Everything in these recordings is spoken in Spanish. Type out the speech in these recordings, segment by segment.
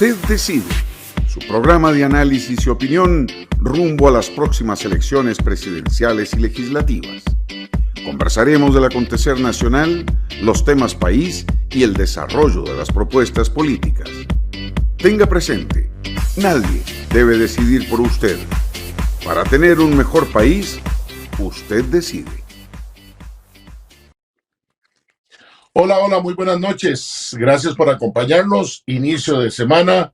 Usted decide. Su programa de análisis y opinión rumbo a las próximas elecciones presidenciales y legislativas. Conversaremos del acontecer nacional, los temas país y el desarrollo de las propuestas políticas. Tenga presente, nadie debe decidir por usted. Para tener un mejor país, usted decide. Hola, muy buenas noches. Gracias por acompañarnos. Inicio de semana,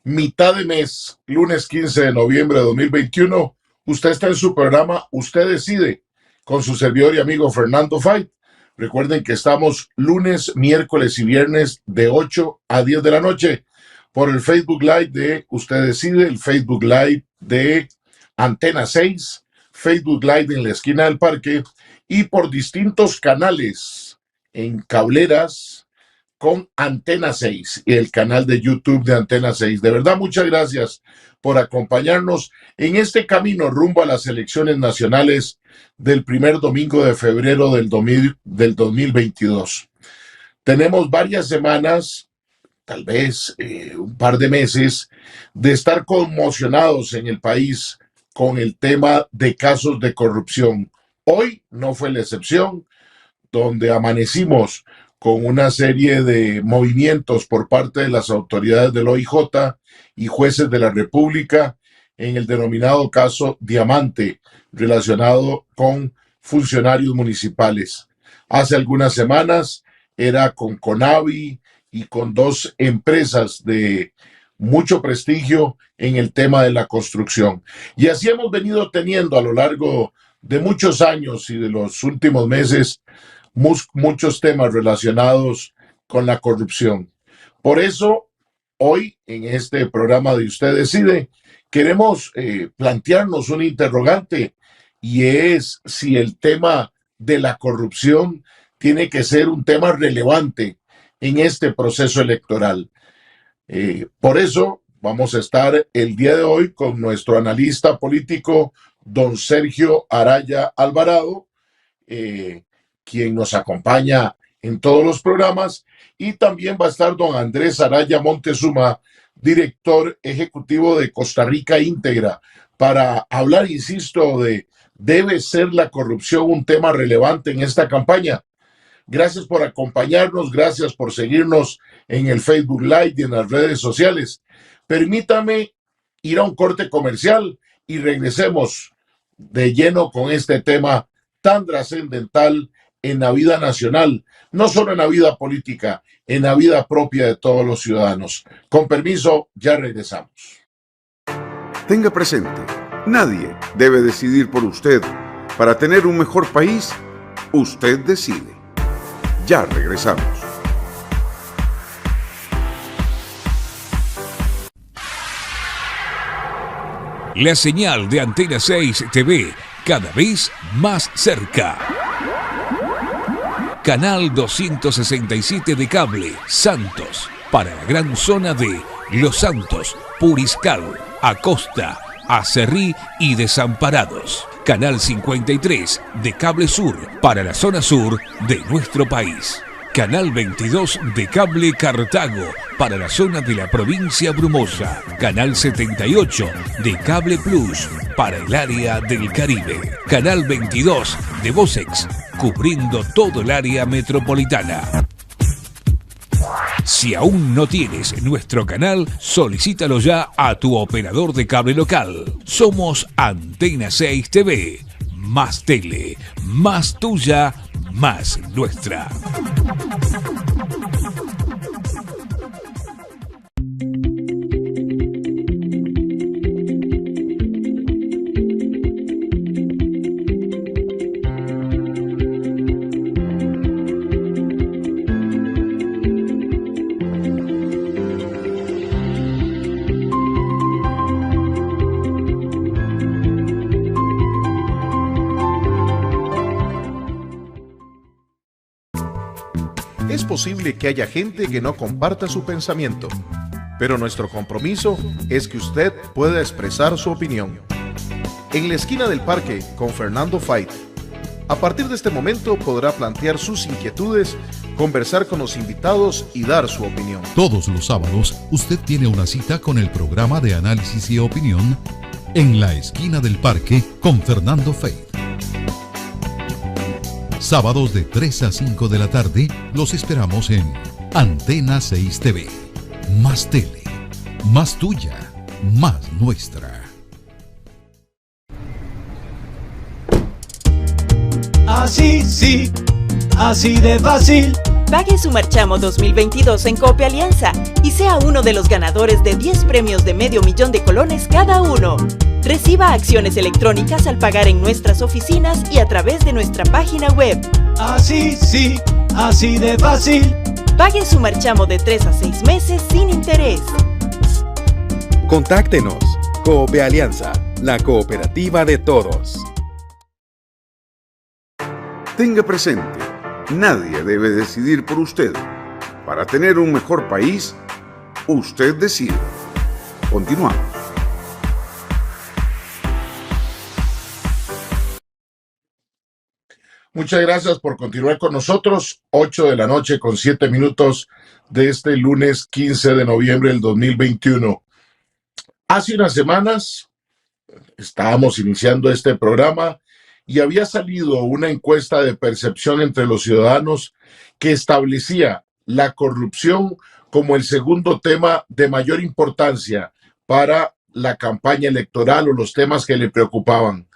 mitad de mes, lunes 15 de noviembre de 2021. Usted está en su programa Usted Decide, con su servidor y amigo Fernando Fait. Recuerden que estamos lunes, miércoles y viernes de 8 a 10 de la noche por el Facebook Live de Usted Decide, el Facebook Live de Antena 6, Facebook Live en la esquina del parque y por distintos canales en cableras con Antena 6 y el canal de YouTube de Antena 6. De verdad, muchas gracias por acompañarnos en este camino rumbo a las elecciones nacionales del primer domingo de febrero del 2022. Tenemos varias semanas, tal vez un par de meses, de estar conmocionados en el país con el tema de casos de corrupción. Hoy no fue la excepción, donde amanecimos con una serie de movimientos por parte de las autoridades del OIJ y jueces de la República en el denominado caso Diamante, relacionado con funcionarios municipales. Hace algunas semanas era con Conavi y con dos empresas de mucho prestigio en el tema de la construcción. Y así hemos venido teniendo a lo largo de muchos años y de los últimos meses muchos temas relacionados con la corrupción. Por eso, hoy en este programa de Usted Decide, queremos plantearnos un interrogante, y es si el tema de la corrupción tiene que ser un tema relevante en este proceso electoral. Por eso vamos a estar el día de hoy con nuestro analista político, don Sergio Araya Alvarado, quien nos acompaña en todos los programas, y también va a estar don Andrés Araya Montezuma, director ejecutivo de Costa Rica Íntegra, para hablar, insisto, de ¿debe ser la corrupción un tema relevante en esta campaña? Gracias por acompañarnos, gracias por seguirnos en el Facebook Live y en las redes sociales. Permítame ir a un corte comercial y regresemos de lleno con este tema tan trascendental en la vida nacional, no solo en la vida política, en la vida propia de todos los ciudadanos. Con permiso, ya regresamos. Tenga presente, nadie debe decidir por usted. Para tener un mejor país, usted decide. Ya regresamos. La señal de Antena 6 TV, cada vez más cerca. Canal 267 de cable, Santos, para la gran zona de Los Santos, Puriscal, Acosta, Acerrí y Desamparados. Canal 53 de cable sur, para la zona sur de nuestro país. Canal 22 de cable Cartago, para la zona de la provincia Brumosa. Canal 78 de cable Plus, para el área del Caribe. Canal 22 de Vocex, cubriendo todo el área metropolitana. Si aún no tienes nuestro canal, solicítalo ya a tu operador de cable local. Somos Antena 6 TV. Más tele, más tuya, más nuestra. Es posible que haya gente que no comparta su pensamiento, pero nuestro compromiso es que usted pueda expresar su opinión. En la esquina del parque con Fernando Fait, A partir de este momento podrá plantear sus inquietudes, conversar con los invitados y dar su opinión. Todos los sábados usted tiene una cita con el programa de análisis y opinión En la Esquina del Parque con Fernando Feith. Sábados de 3 a 5 de la tarde los esperamos en Antena 6 TV. Más tele, más tuya, más nuestra. Así sí, así de fácil. Pague su marchamo 2022 en Coop Alianza y sea uno de los ganadores de 10 premios de $500,000 cada uno. Reciba acciones electrónicas al pagar en nuestras oficinas y a través de nuestra página web. Así sí, así de fácil. Pague su marchamo de 3 a 6 meses sin interés. Contáctenos. Coop Alianza, la cooperativa de todos. Tenga presente, nadie debe decidir por usted. Para tener un mejor país, usted decide. Continuamos. Muchas gracias por continuar con nosotros. 8:07 p.m. de este lunes 15 de noviembre del 2021. Hace unas semanas estábamos iniciando este programa y había salido una encuesta de percepción entre los ciudadanos que establecía la corrupción como el segundo tema de mayor importancia para la campaña electoral o los temas que le preocupaban.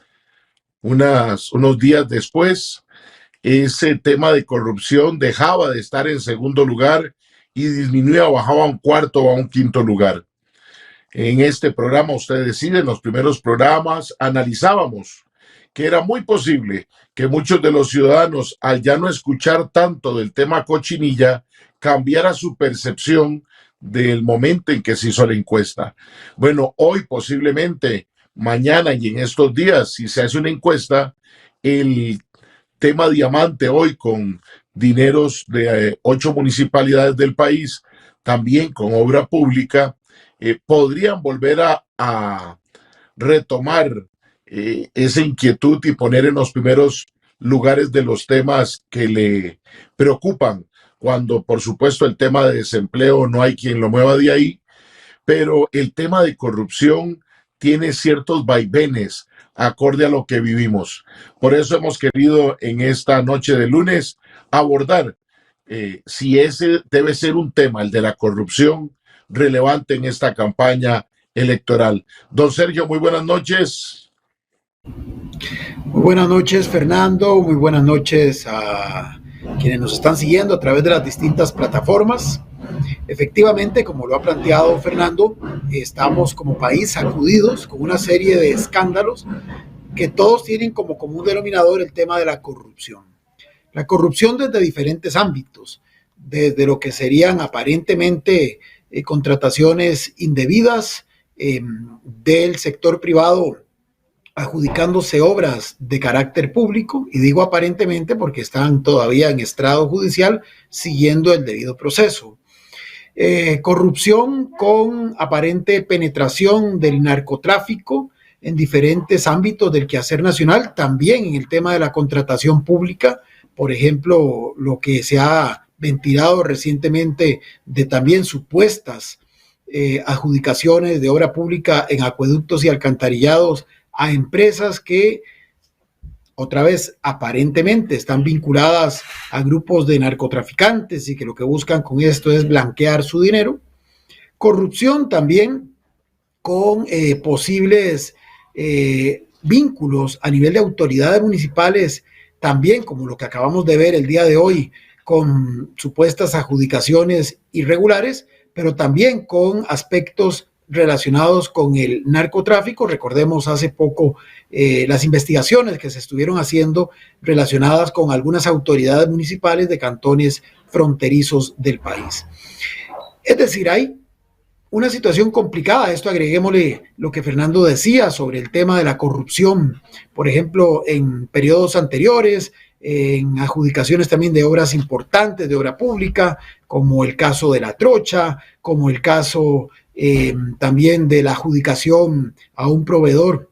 Unos días después, ese tema de corrupción dejaba de estar en segundo lugar y disminuía, bajaba a un cuarto o a un quinto lugar. En este programa, Usted Decide, en los primeros programas, analizábamos que era muy posible que muchos de los ciudadanos, al ya no escuchar tanto del tema cochinilla, cambiara su percepción del momento en que se hizo la encuesta. Bueno, hoy posiblemente, mañana y en estos días, si se hace una encuesta, el tema diamante hoy con dineros de 8 municipalidades del país, también con obra pública, podrían volver a retomar esa inquietud y poner en los primeros lugares de los temas que le preocupan, cuando por supuesto el tema de desempleo no hay quien lo mueva de ahí, pero el tema de corrupción tiene ciertos vaivenes acorde a lo que vivimos. Por eso hemos querido en esta noche de lunes abordar si ese debe ser un tema, el de la corrupción, relevante en esta campaña electoral. Don Sergio, muy buenas noches. Muy buenas noches, Fernando. Muy buenas noches a quienes nos están siguiendo a través de las distintas plataformas. Efectivamente, como lo ha planteado Fernando, estamos como país sacudidos con una serie de escándalos que todos tienen como común denominador el tema de la corrupción. La corrupción desde diferentes ámbitos, desde lo que serían aparentemente contrataciones indebidas del sector privado adjudicándose obras de carácter público, y digo aparentemente porque están todavía en estrado judicial siguiendo el debido proceso. Corrupción con aparente penetración del narcotráfico en diferentes ámbitos del quehacer nacional, también en el tema de la contratación pública, por ejemplo, lo que se ha ventilado recientemente de también supuestas adjudicaciones de obra pública en acueductos y alcantarillados a empresas que, otra vez, aparentemente están vinculadas a grupos de narcotraficantes y que lo que buscan con esto es blanquear su dinero. Corrupción también con posibles vínculos a nivel de autoridades municipales, también como lo que acabamos de ver el día de hoy, con supuestas adjudicaciones irregulares, pero también con aspectos relacionados con el narcotráfico. Recordemos hace poco las investigaciones que se estuvieron haciendo relacionadas con algunas autoridades municipales de cantones fronterizos del país. Es decir, hay una situación complicada. Esto agreguémosle lo que Fernando decía sobre el tema de la corrupción, por ejemplo, en periodos anteriores, en adjudicaciones también de obras importantes de obra pública, como el caso de La Trocha, como el caso también de la adjudicación a un proveedor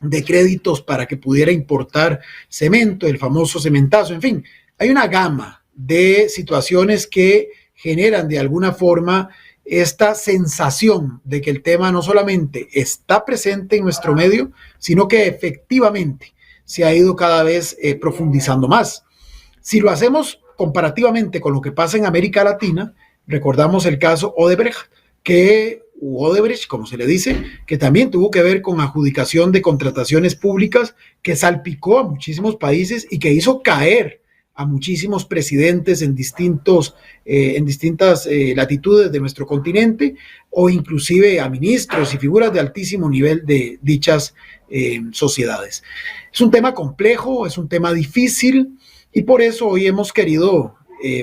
de créditos para que pudiera importar cemento, el famoso cementazo, en fin, hay una gama de situaciones que generan de alguna forma esta sensación de que el tema no solamente está presente en nuestro medio, sino que efectivamente se ha ido cada vez profundizando más. Si lo hacemos comparativamente con lo que pasa en América Latina, recordamos el caso Odebrecht, como se le dice, que también tuvo que ver con adjudicación de contrataciones públicas, que salpicó a muchísimos países y que hizo caer a muchísimos presidentes en distintas latitudes de nuestro continente, o inclusive a ministros y figuras de altísimo nivel de dichas sociedades. Es un tema complejo, es un tema difícil, y por eso hoy hemos querido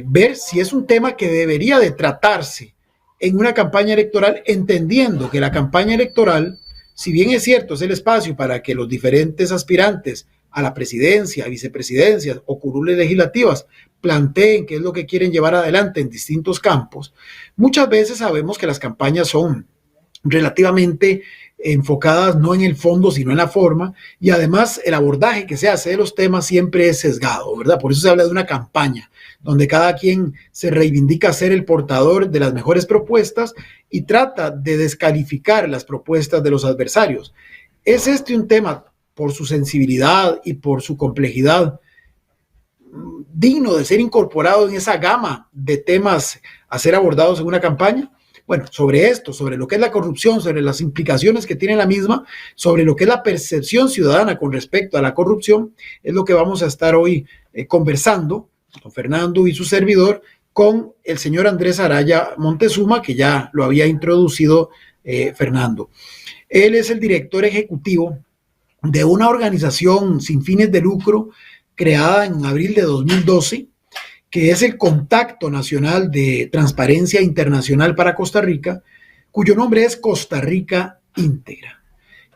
ver si es un tema que debería de tratarse en una campaña electoral, entendiendo que la campaña electoral, si bien es cierto, es el espacio para que los diferentes aspirantes a la presidencia, a vicepresidencias o curules legislativas planteen qué es lo que quieren llevar adelante en distintos campos, muchas veces sabemos que las campañas son relativamente enfocadas no en el fondo, sino en la forma, y además el abordaje que se hace de los temas siempre es sesgado, ¿verdad? Por eso se habla de una campaña, donde cada quien se reivindica ser el portador de las mejores propuestas y trata de descalificar las propuestas de los adversarios. ¿Es este un tema, por su sensibilidad y por su complejidad, digno de ser incorporado en esa gama de temas a ser abordados en una campaña? Bueno, sobre esto, sobre lo que es la corrupción, sobre las implicaciones que tiene la misma, sobre lo que es la percepción ciudadana con respecto a la corrupción, es lo que vamos a estar hoy conversando, don Fernando y su servidor, con el señor Andrés Araya Montezuma, que ya lo había introducido Fernando. Él es el director ejecutivo de una organización sin fines de lucro creada en abril de 2012, que es el Contacto Nacional de Transparencia Internacional para Costa Rica, cuyo nombre es Costa Rica Íntegra.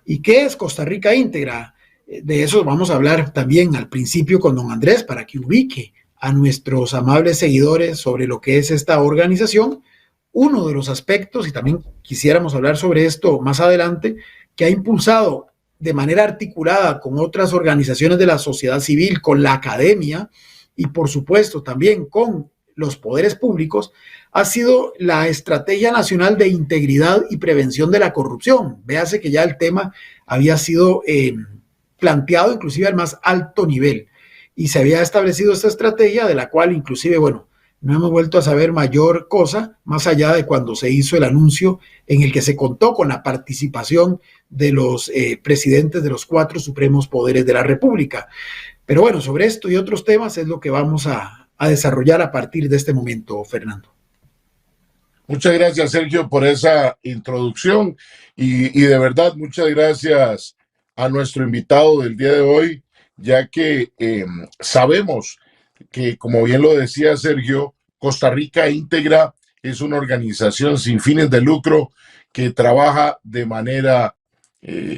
¿Y qué es Costa Rica Íntegra? De eso vamos a hablar también al principio con don Andrés, para que ubique a nuestros amables seguidores sobre lo que es esta organización. Uno de los aspectos, y también quisiéramos hablar sobre esto más adelante, que ha impulsado de manera articulada con otras organizaciones de la sociedad civil, con la academia, y por supuesto también con los poderes públicos, ha sido la Estrategia Nacional de Integridad y Prevención de la Corrupción. Véase que ya el tema había sido planteado inclusive al más alto nivel y se había establecido esta estrategia, de la cual inclusive, bueno, no hemos vuelto a saber mayor cosa más allá de cuando se hizo el anuncio en el que se contó con la participación de los presidentes de los 4 supremos poderes de la República. Pero bueno, sobre esto y otros temas es lo que vamos a desarrollar a partir de este momento, Fernando. Muchas gracias, Sergio, por esa introducción y de verdad muchas gracias a nuestro invitado del día de hoy, ya que sabemos que, como bien lo decía Sergio, Costa Rica Íntegra es una organización sin fines de lucro que trabaja de manera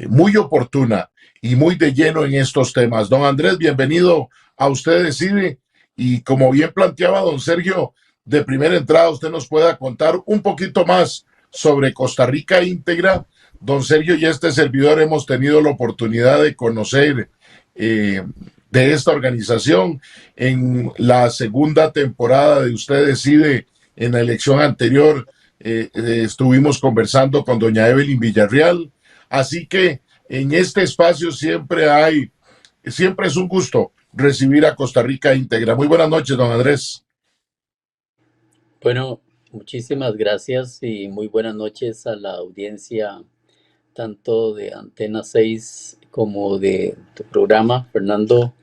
muy oportuna y muy de lleno en estos temas. Don Andrés, bienvenido a Usted Decide, y como bien planteaba don Sergio, de primera entrada usted nos pueda contar un poquito más sobre Costa Rica Íntegra. Don Sergio y este servidor hemos tenido la oportunidad de conocer de esta organización en la segunda temporada de Usted Decide. En la elección anterior estuvimos conversando con doña Evelyn Villarreal, así que en este espacio siempre es un gusto recibir a Costa Rica Íntegra. Muy buenas noches, don Andrés. Bueno, muchísimas gracias y muy buenas noches a la audiencia, tanto de Antena 6 como de tu programa, Fernando.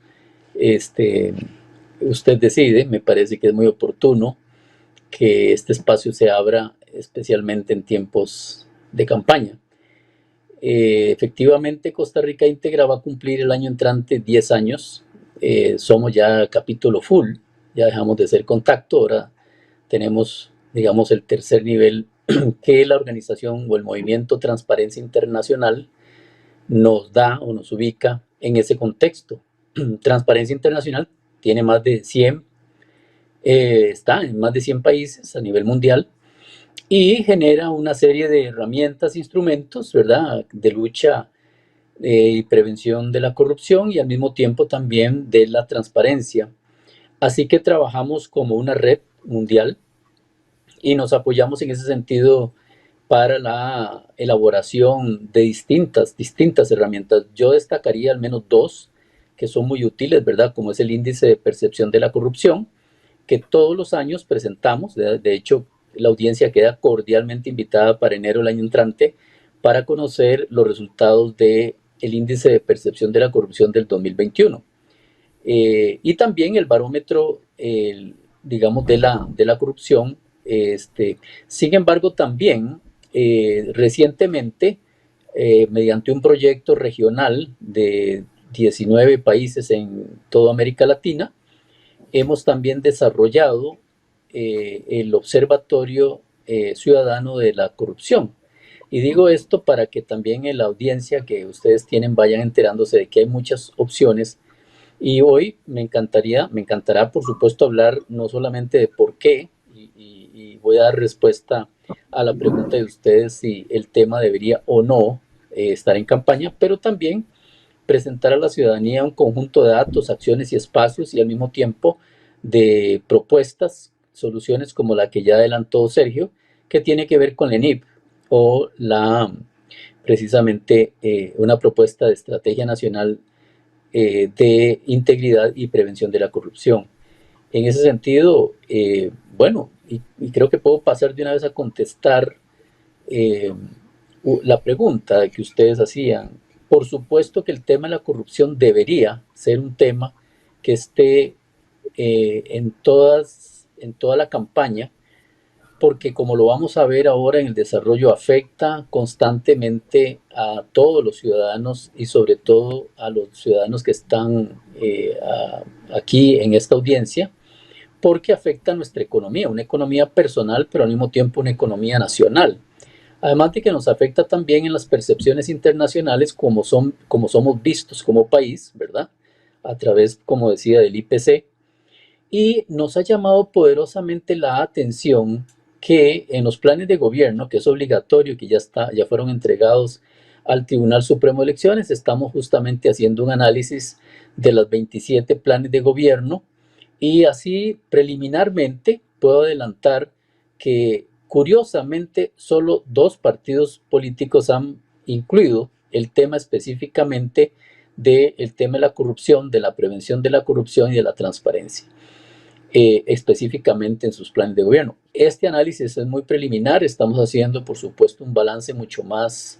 Usted Decide, me parece que es muy oportuno que este espacio se abra, especialmente en tiempos de campaña. Efectivamente, Costa Rica Íntegra va a cumplir el año entrante 10 años. Somos ya capítulo full, ya dejamos de ser contacto, ahora tenemos, digamos, el tercer nivel que la organización o el movimiento Transparencia Internacional nos da o nos ubica en ese contexto. Transparencia Internacional tiene más de 100, está en más de 100 países a nivel mundial, y genera una serie de herramientas, instrumentos, ¿verdad?, de lucha y prevención de la corrupción y al mismo tiempo también de la transparencia. Así que trabajamos como una red mundial y nos apoyamos en ese sentido para la elaboración de distintas herramientas. Yo destacaría al menos dos que son muy útiles, ¿verdad? Como es el índice de percepción de la corrupción, que todos los años presentamos. De hecho, la audiencia queda cordialmente invitada para enero del año entrante para conocer los resultados del índice de percepción de la corrupción del 2021. Y también el barómetro, digamos, de la corrupción. Sin embargo, también recientemente, mediante un proyecto regional de 19 países en toda América Latina, hemos también desarrollado el Observatorio Ciudadano de la Corrupción. Y digo esto para que también en la audiencia que ustedes tienen vayan enterándose de que hay muchas opciones. Y hoy me encantará, por supuesto, hablar no solamente de por qué, y voy a dar respuesta a la pregunta de ustedes si el tema debería o no estar en campaña, pero también presentar a la ciudadanía un conjunto de datos, acciones y espacios y al mismo tiempo de propuestas, soluciones como la que ya adelantó Sergio, que tiene que ver con la ENIP o precisamente una propuesta de estrategia nacional de integridad y prevención de la corrupción. En ese sentido, bueno, y creo que puedo pasar de una vez a contestar la pregunta que ustedes hacían. Por supuesto que el tema de la corrupción debería ser un tema que esté en toda la campaña, porque como lo vamos a ver ahora en el desarrollo, afecta constantemente a todos los ciudadanos y sobre todo a los ciudadanos que están aquí en esta audiencia, porque afecta a nuestra economía, una economía personal, pero al mismo tiempo una economía nacional. Además de que nos afecta también en las percepciones internacionales como somos vistos como país, ¿verdad? A través, como decía, del IPC. Y nos ha llamado poderosamente la atención que en los planes de gobierno, que es obligatorio, que ya fueron entregados al Tribunal Supremo de Elecciones, estamos justamente haciendo un análisis de los 27 planes de gobierno y así preliminarmente puedo adelantar que curiosamente solo 2 partidos políticos han incluido el tema específicamente del tema de la corrupción, de la prevención de la corrupción y de la transparencia. Específicamente en sus planes de gobierno. Este análisis es muy preliminar, estamos haciendo por supuesto un balance mucho más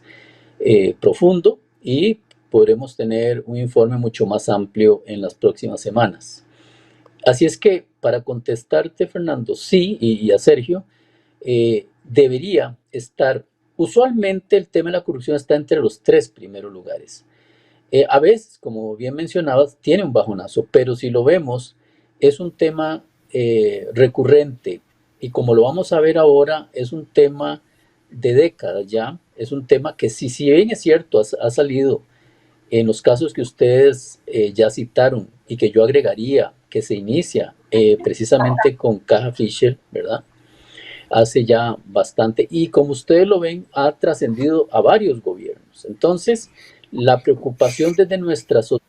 profundo y podremos tener un informe mucho más amplio en las próximas semanas. Así es que para contestarte, Fernando, sí, y a Sergio, debería estar, usualmente el tema de la corrupción está entre los 3 primeros lugares. A veces, como bien mencionabas, tiene un bajonazo, pero si lo vemos, es un tema recurrente y como lo vamos a ver ahora, es un tema de décadas ya, es un tema que si bien es cierto, ha salido en los casos que ustedes ya citaron y que yo agregaría que se inicia precisamente con Caja Fisher, ¿verdad? Hace ya bastante y como ustedes lo ven, ha trascendido a varios gobiernos. Entonces, la preocupación desde nuestra sociedad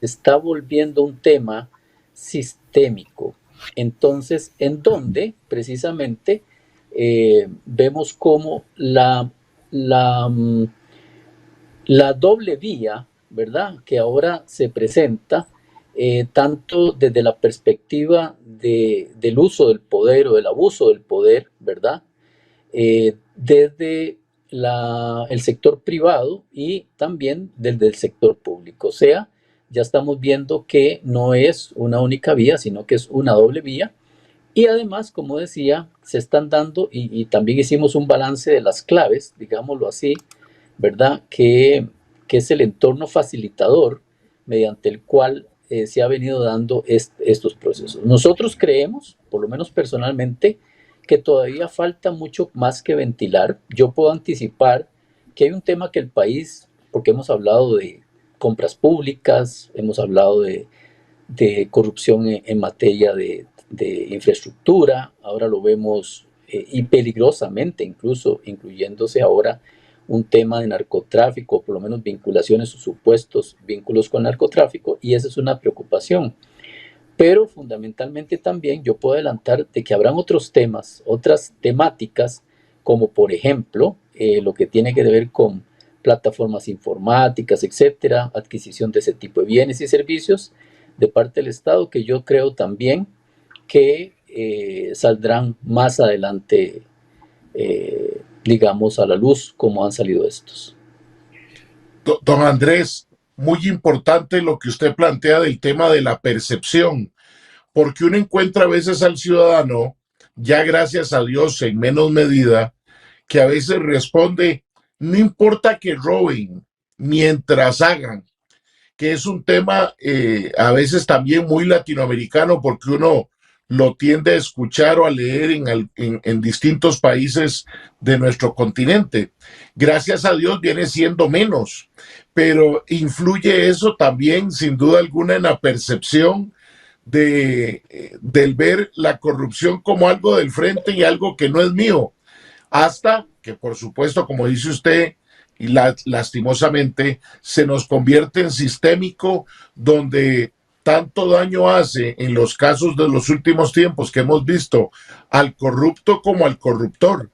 está volviendo un tema sistémico. Entonces, en donde precisamente vemos cómo la doble vía, ¿verdad?, que ahora se presenta, tanto desde la perspectiva del uso del poder o del abuso del poder, ¿verdad?, desde el sector privado y también desde el sector público. O sea, ya estamos viendo que no es una única vía, sino que es una doble vía. Y además, como decía, se están dando, y también hicimos un balance de las claves, digámoslo así, ¿verdad?, que es el entorno facilitador mediante el cual se ha venido dando estos procesos. Nosotros creemos, por lo menos personalmente, que todavía falta mucho más que ventilar. Yo puedo anticipar que hay un tema que el país, porque hemos hablado de compras públicas, hemos hablado de corrupción en materia de infraestructura, ahora lo vemos y peligrosamente incluso incluyéndose ahora un tema de narcotráfico, por lo menos vinculaciones o supuestos vínculos con narcotráfico, y esa es una preocupación. Pero fundamentalmente también yo puedo adelantar de que habrán otros temas, otras temáticas, como por ejemplo lo que tiene que ver con plataformas informáticas, etcétera, adquisición de ese tipo de bienes y servicios de parte del Estado, que yo creo también que saldrán más adelante, digamos, a la luz como han salido estos. Don Andrés, muy importante lo que usted plantea del tema de la percepción, porque uno encuentra a veces al ciudadano, ya gracias a Dios en menos medida, que a veces responde, no importa que roben, mientras hagan, que es un tema a veces también muy latinoamericano, porque uno lo tiende a escuchar o a leer en distintos países de nuestro continente. Gracias a Dios viene siendo menos, pero influye eso también, sin duda alguna, en la percepción del ver la corrupción como algo del frente y algo que no es mío, hasta que, por supuesto, como dice usted, y lastimosamente se nos convierte en sistémico, donde tanto daño hace en los casos de los últimos tiempos que hemos visto al corrupto como al corruptor.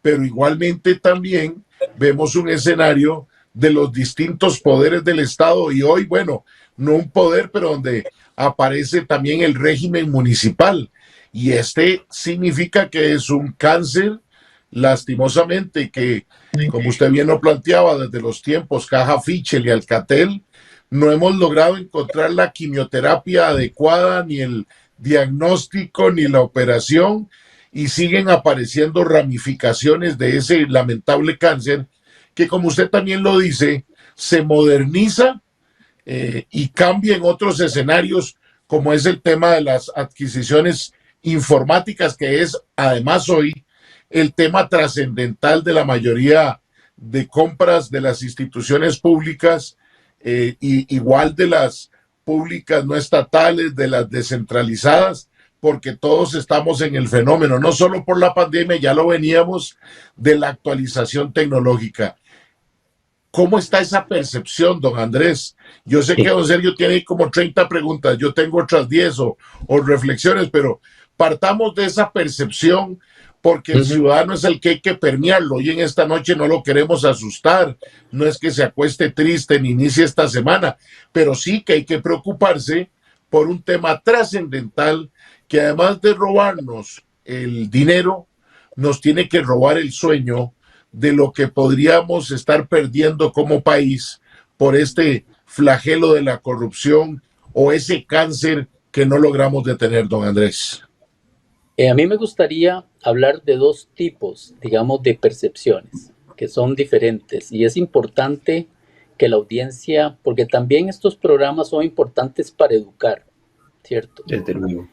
Pero igualmente también vemos un escenario de los distintos poderes del Estado, y hoy, bueno, no un poder, pero donde aparece también el régimen municipal, y este significa que es un cáncer, lastimosamente, que, como usted bien lo planteaba, desde los tiempos Caja Fichel y Alcatel, no hemos logrado encontrar la quimioterapia adecuada, ni el diagnóstico, ni la operación, y siguen apareciendo ramificaciones de ese lamentable cáncer que, como usted también lo dice, se moderniza y cambia en otros escenarios, como es el tema de las adquisiciones informáticas, que es además hoy el tema trascendental de la mayoría de compras de las instituciones públicas, y igual de las públicas no estatales, de las descentralizadas, porque todos estamos en el fenómeno, no solo por la pandemia, ya lo veníamos, de la actualización tecnológica. ¿Cómo está esa percepción, don Andrés? Yo sé que don Sergio tiene como 30 preguntas, yo tengo otras 10 o reflexiones, pero partamos de esa percepción, porque el ciudadano es el que hay que permearlo, y en esta noche no lo queremos asustar, no es que se acueste triste ni inicie esta semana, pero sí que hay que preocuparse por un tema trascendental que, además de robarnos el dinero, nos tiene que robar el sueño de lo que podríamos estar perdiendo como país por este flagelo de la corrupción o ese cáncer que no logramos detener, don Andrés. A mí me gustaría hablar de dos tipos, digamos, de percepciones que son diferentes, y es importante que la audiencia, porque también estos programas son importantes para educar, ¿cierto? Desde luego.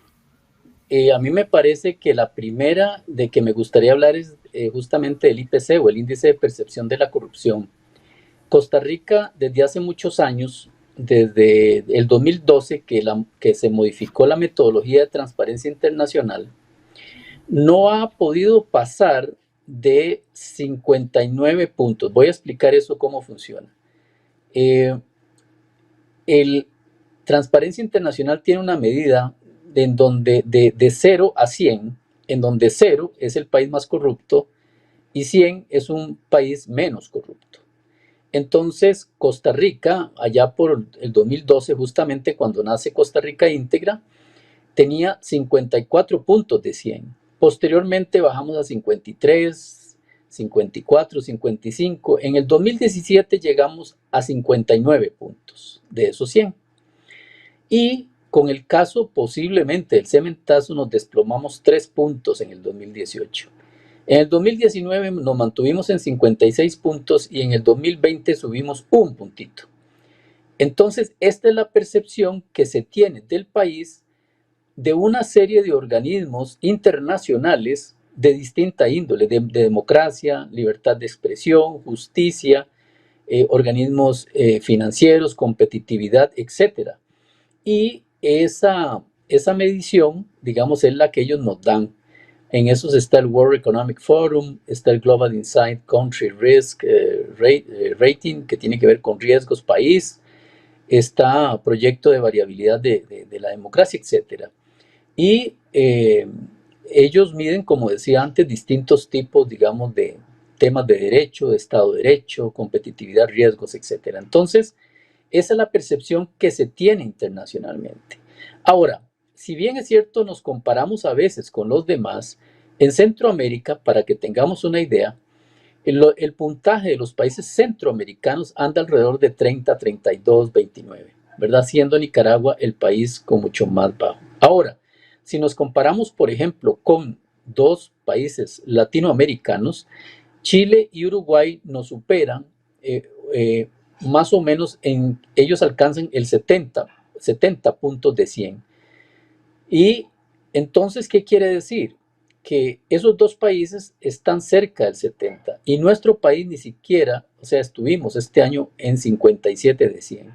A mí me parece que la primera de que me gustaría hablar es justamente del IPC, o el Índice de Percepción de la Corrupción. Costa Rica, desde hace muchos años, desde el 2012 que se modificó la metodología de transparencia internacional, no ha podido pasar de 59 puntos. Voy a explicar eso cómo funciona. El Transparencia Internacional tiene una medida en donde de 0 a 100, en donde 0 es el país más corrupto y 100 es un país menos corrupto. Entonces, Costa Rica, allá por el 2012, justamente cuando nace Costa Rica Íntegra, tenía 54 puntos de 100. Posteriormente bajamos a 53, 54, 55. En el 2017 llegamos a 59 puntos de esos 100. Y con el caso posiblemente del cementazo nos desplomamos 3 puntos en el 2018. En el 2019 nos mantuvimos en 56 puntos y en el 2020 subimos un puntito. Entonces, esta es la percepción que se tiene del país de una serie de organismos internacionales de distinta índole, de democracia, libertad de expresión, justicia, organismos financieros, competitividad, etc. Y esa medición, digamos, es la que ellos nos dan. En esos está el World Economic Forum, está el Global Insight Country Risk Rating, que tiene que ver con riesgos país, está proyecto de variabilidad de la democracia, etc. Y ellos miden, como decía antes, distintos tipos, digamos, de temas de derecho, de Estado de Derecho, competitividad, riesgos, etc. Entonces, esa es la percepción que se tiene internacionalmente. Ahora, si bien es cierto, nos comparamos a veces con los demás, en Centroamérica, para que tengamos una idea, el puntaje de los países centroamericanos anda alrededor de 30, 32, 29, ¿verdad? Siendo Nicaragua el país con mucho más bajo. Ahora, si nos comparamos, por ejemplo, con dos países latinoamericanos, Chile y Uruguay nos superan, más o menos, ellos alcanzan el 70 puntos de 100. Y entonces, ¿qué quiere decir? Que esos dos países están cerca del 70 y nuestro país ni siquiera, o sea, estuvimos este año en 57 de 100.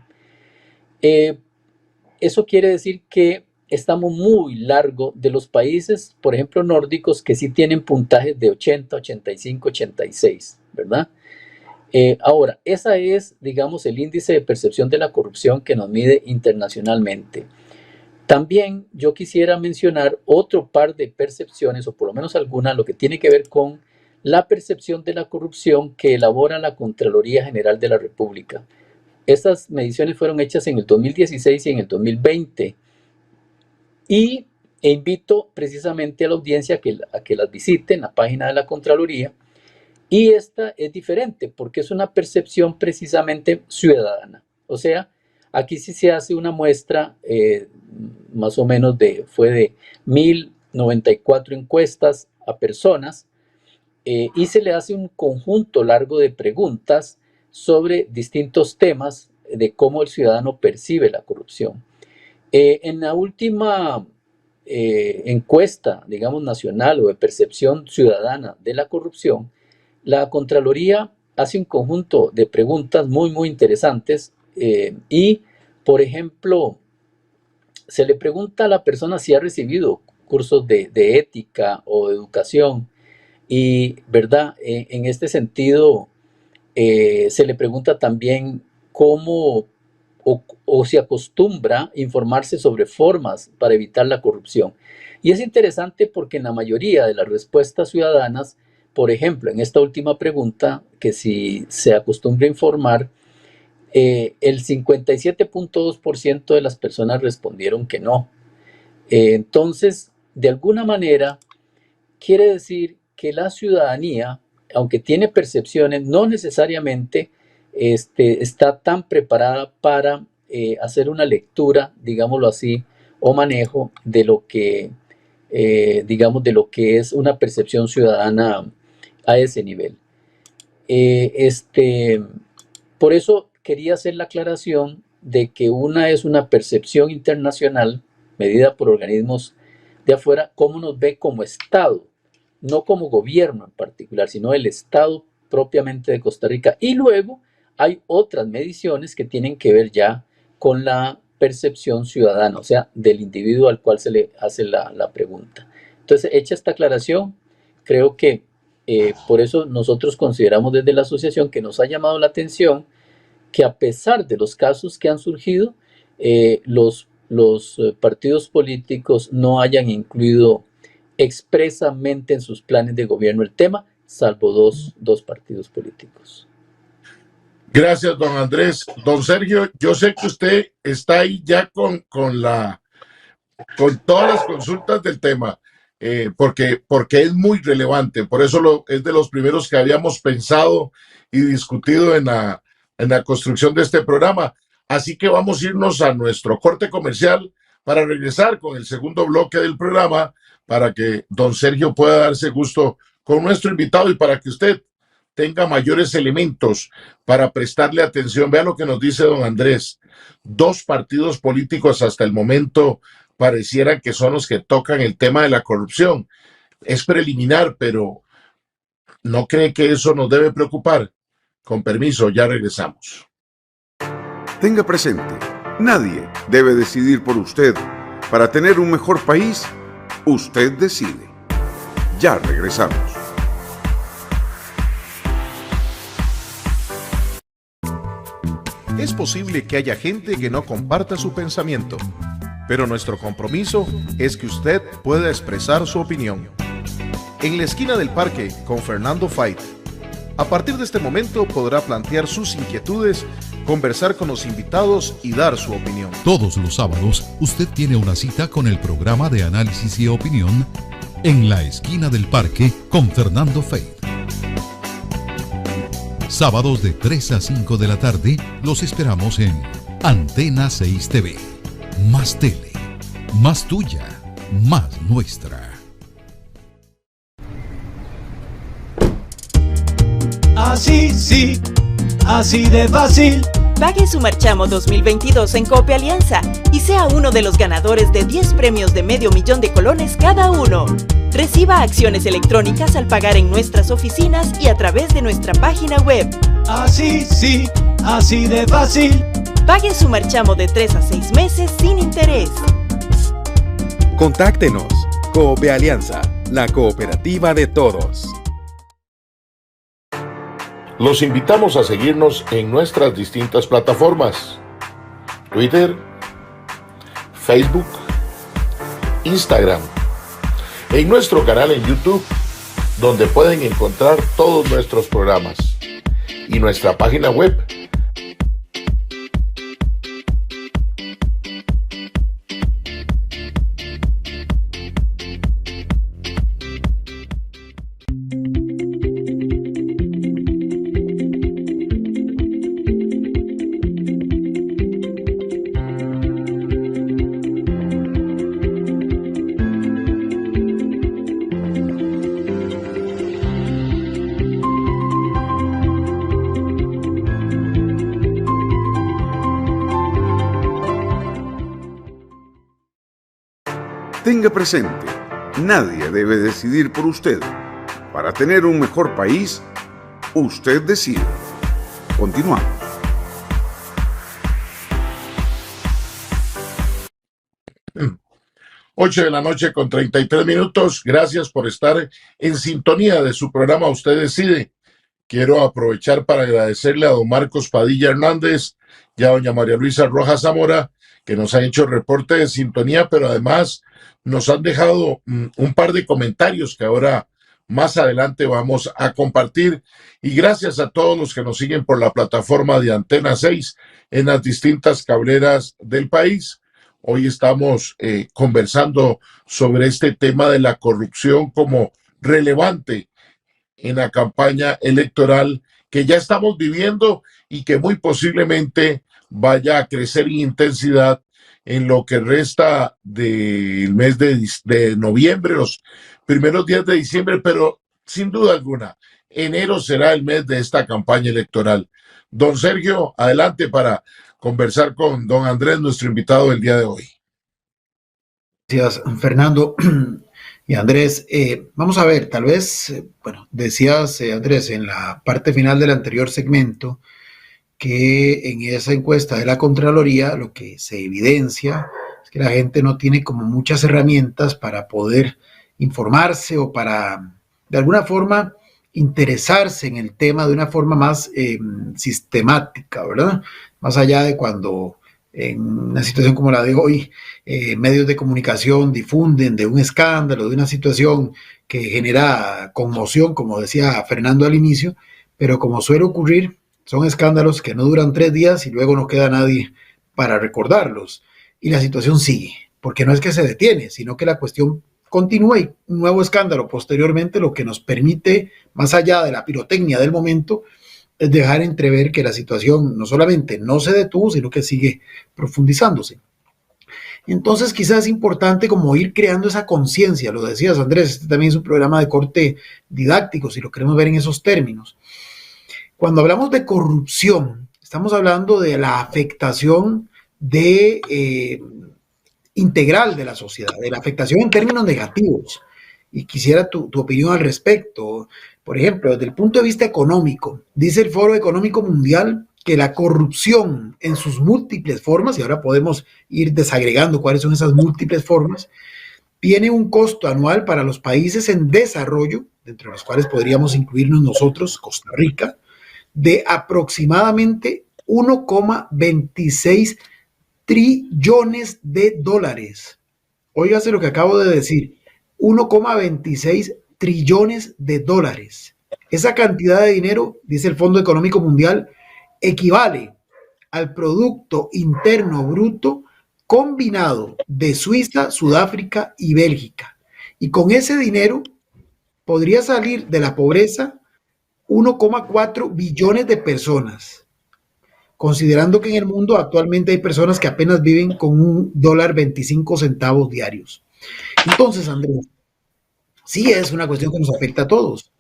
Eso quiere decir que estamos muy largo de los países, por ejemplo, nórdicos, que sí tienen puntajes de 80, 85, 86, ¿verdad? Ahora, esa es, digamos, el índice de percepción de la corrupción que nos mide internacionalmente. También yo quisiera mencionar otro par de percepciones, o por lo menos alguna, lo que tiene que ver con la percepción de la corrupción que elabora la Contraloría General de la República. Estas mediciones fueron hechas en el 2016 y en el 2020. E invito precisamente a la audiencia a que las visite en la página de la Contraloría. Y esta es diferente porque es una percepción precisamente ciudadana. O sea, aquí sí se hace una muestra, más o menos fue de 1094 encuestas a personas y se le hace un conjunto largo de preguntas sobre distintos temas de cómo el ciudadano percibe la corrupción. En la última encuesta, digamos, nacional o de percepción ciudadana de la corrupción, la Contraloría hace un conjunto de preguntas muy, muy interesantes y, por ejemplo, se le pregunta a la persona si ha recibido cursos de ética o de educación y, ¿verdad? En este sentido, se le pregunta también cómo o si acostumbra a informarse sobre formas para evitar la corrupción. Y es interesante porque en la mayoría de las respuestas ciudadanas, por ejemplo, en esta última pregunta, que si se acostumbra a informar, el 57.2% de las personas respondieron que no. Entonces, de alguna manera, quiere decir que la ciudadanía, aunque tiene percepciones, no necesariamente está tan preparada para hacer una lectura, digámoslo así, o manejo de lo que, digamos, de lo que es una percepción ciudadana a ese nivel. Por eso quería hacer la aclaración de que una es una percepción internacional medida por organismos de afuera, cómo nos ve como Estado, no como gobierno en particular, sino el Estado propiamente de Costa Rica. Y luego hay otras mediciones que tienen que ver ya con la percepción ciudadana, o sea, del individuo al cual se le hace la pregunta. Entonces, hecha esta aclaración, creo que por eso nosotros consideramos desde la asociación que nos ha llamado la atención que a pesar de los casos que han surgido, los partidos políticos no hayan incluido expresamente en sus planes de gobierno el tema, salvo dos partidos políticos. Gracias, don Andrés. Don Sergio, yo sé que usted está ahí ya con todas las consultas del tema, porque es muy relevante. Por eso es de los primeros que habíamos pensado y discutido en la construcción de este programa. Así que vamos a irnos a nuestro corte comercial para regresar con el segundo bloque del programa, para que don Sergio pueda darse gusto con nuestro invitado y para que usted tenga mayores elementos para prestarle atención. Vea lo que nos dice don Andrés. 2 partidos políticos hasta el momento parecieran que son los que tocan el tema de la corrupción. Es preliminar, pero ¿no cree que eso nos debe preocupar? Con permiso, ya regresamos. Tenga presente, nadie debe decidir por usted. Para tener un mejor país, usted decide. Ya regresamos. Es posible que haya gente que no comparta su pensamiento, pero nuestro compromiso es que usted pueda expresar su opinión. En la esquina del parque con Fernando Fait, a partir de este momento podrá plantear sus inquietudes, conversar con los invitados y dar su opinión. Todos los sábados usted tiene una cita con el programa de análisis y opinión en la esquina del parque con Fernando Fait. Sábados de 3 a 5 de la tarde los esperamos en Antena 6 TV. Más tele, más tuya, más nuestra. Así sí, así de fácil. Pague su marchamo 2022 en Cope Alianza y sea uno de los ganadores de 10 premios de $500,000 cada uno. Reciba acciones electrónicas al pagar en nuestras oficinas y a través de nuestra página web. Así sí, así de fácil. Pague su marchamo de 3 a 6 meses sin interés. Contáctenos. Cope Alianza, la cooperativa de todos. Los invitamos a seguirnos en nuestras distintas plataformas: Twitter, Facebook, Instagram, en nuestro canal en YouTube, donde pueden encontrar todos nuestros programas, y nuestra página web. Tenga presente, nadie debe decidir por usted. Para tener un mejor país, usted decide. Continuamos. Ocho de la noche con 33 minutos. Gracias por estar en sintonía de su programa Usted Decide. Quiero aprovechar para agradecerle a don Marcos Padilla Hernández y a doña María Luisa Rojas Zamora, que nos han hecho reporte de sintonía, pero además nos han dejado un par de comentarios que ahora más adelante vamos a compartir. Y gracias a todos los que nos siguen por la plataforma de Antena 6 en las distintas cableras del país. Hoy estamos conversando sobre este tema de la corrupción como relevante en la campaña electoral que ya estamos viviendo y que muy posiblemente vaya a crecer en intensidad en lo que resta del mes de noviembre, los primeros días de diciembre, pero sin duda alguna, enero será el mes de esta campaña electoral. Don Sergio, adelante para conversar con don Andrés, nuestro invitado del día de hoy. Gracias, Fernando y Andrés. Vamos a ver, tal vez, decías, Andrés, en la parte final del anterior segmento, que en esa encuesta de la Contraloría lo que se evidencia es que la gente no tiene como muchas herramientas para poder informarse o para, de alguna forma, interesarse en el tema de una forma más sistemática, ¿verdad? Más allá de cuando en una situación como la de hoy, medios de comunicación difunden de un escándalo, de una situación que genera conmoción, como decía Fernando al inicio, pero como suele ocurrir, son escándalos que no duran 3 días y luego no queda nadie para recordarlos. Y la situación sigue, porque no es que se detiene, sino que la cuestión continúa y un nuevo escándalo posteriormente, lo que nos permite, más allá de la pirotecnia del momento, es dejar entrever que la situación no solamente no se detuvo, sino que sigue profundizándose. Entonces quizás es importante como ir creando esa conciencia, lo decías Andrés, este también es un programa de corte didáctico, si lo queremos ver en esos términos. Cuando hablamos de corrupción, estamos hablando de la afectación integral de la sociedad, de la afectación en términos negativos. Y quisiera tu opinión al respecto. Por ejemplo, desde el punto de vista económico, dice el Foro Económico Mundial que la corrupción en sus múltiples formas, y ahora podemos ir desagregando cuáles son esas múltiples formas, tiene un costo anual para los países en desarrollo, dentro de los cuales podríamos incluirnos nosotros, Costa Rica, de aproximadamente 1,26 trillones de dólares. Óigase lo que acabo de decir, 1,26 trillones de dólares. Esa cantidad de dinero, dice el Fondo Económico Mundial, equivale al Producto Interno Bruto combinado de Suiza, Sudáfrica y Bélgica. Y con ese dinero podría salir de la pobreza 1,4 billones de personas, considerando que en el mundo actualmente hay personas que apenas viven con $1.25 diarios. Entonces, Andrés, sí es una cuestión que nos afecta a todos.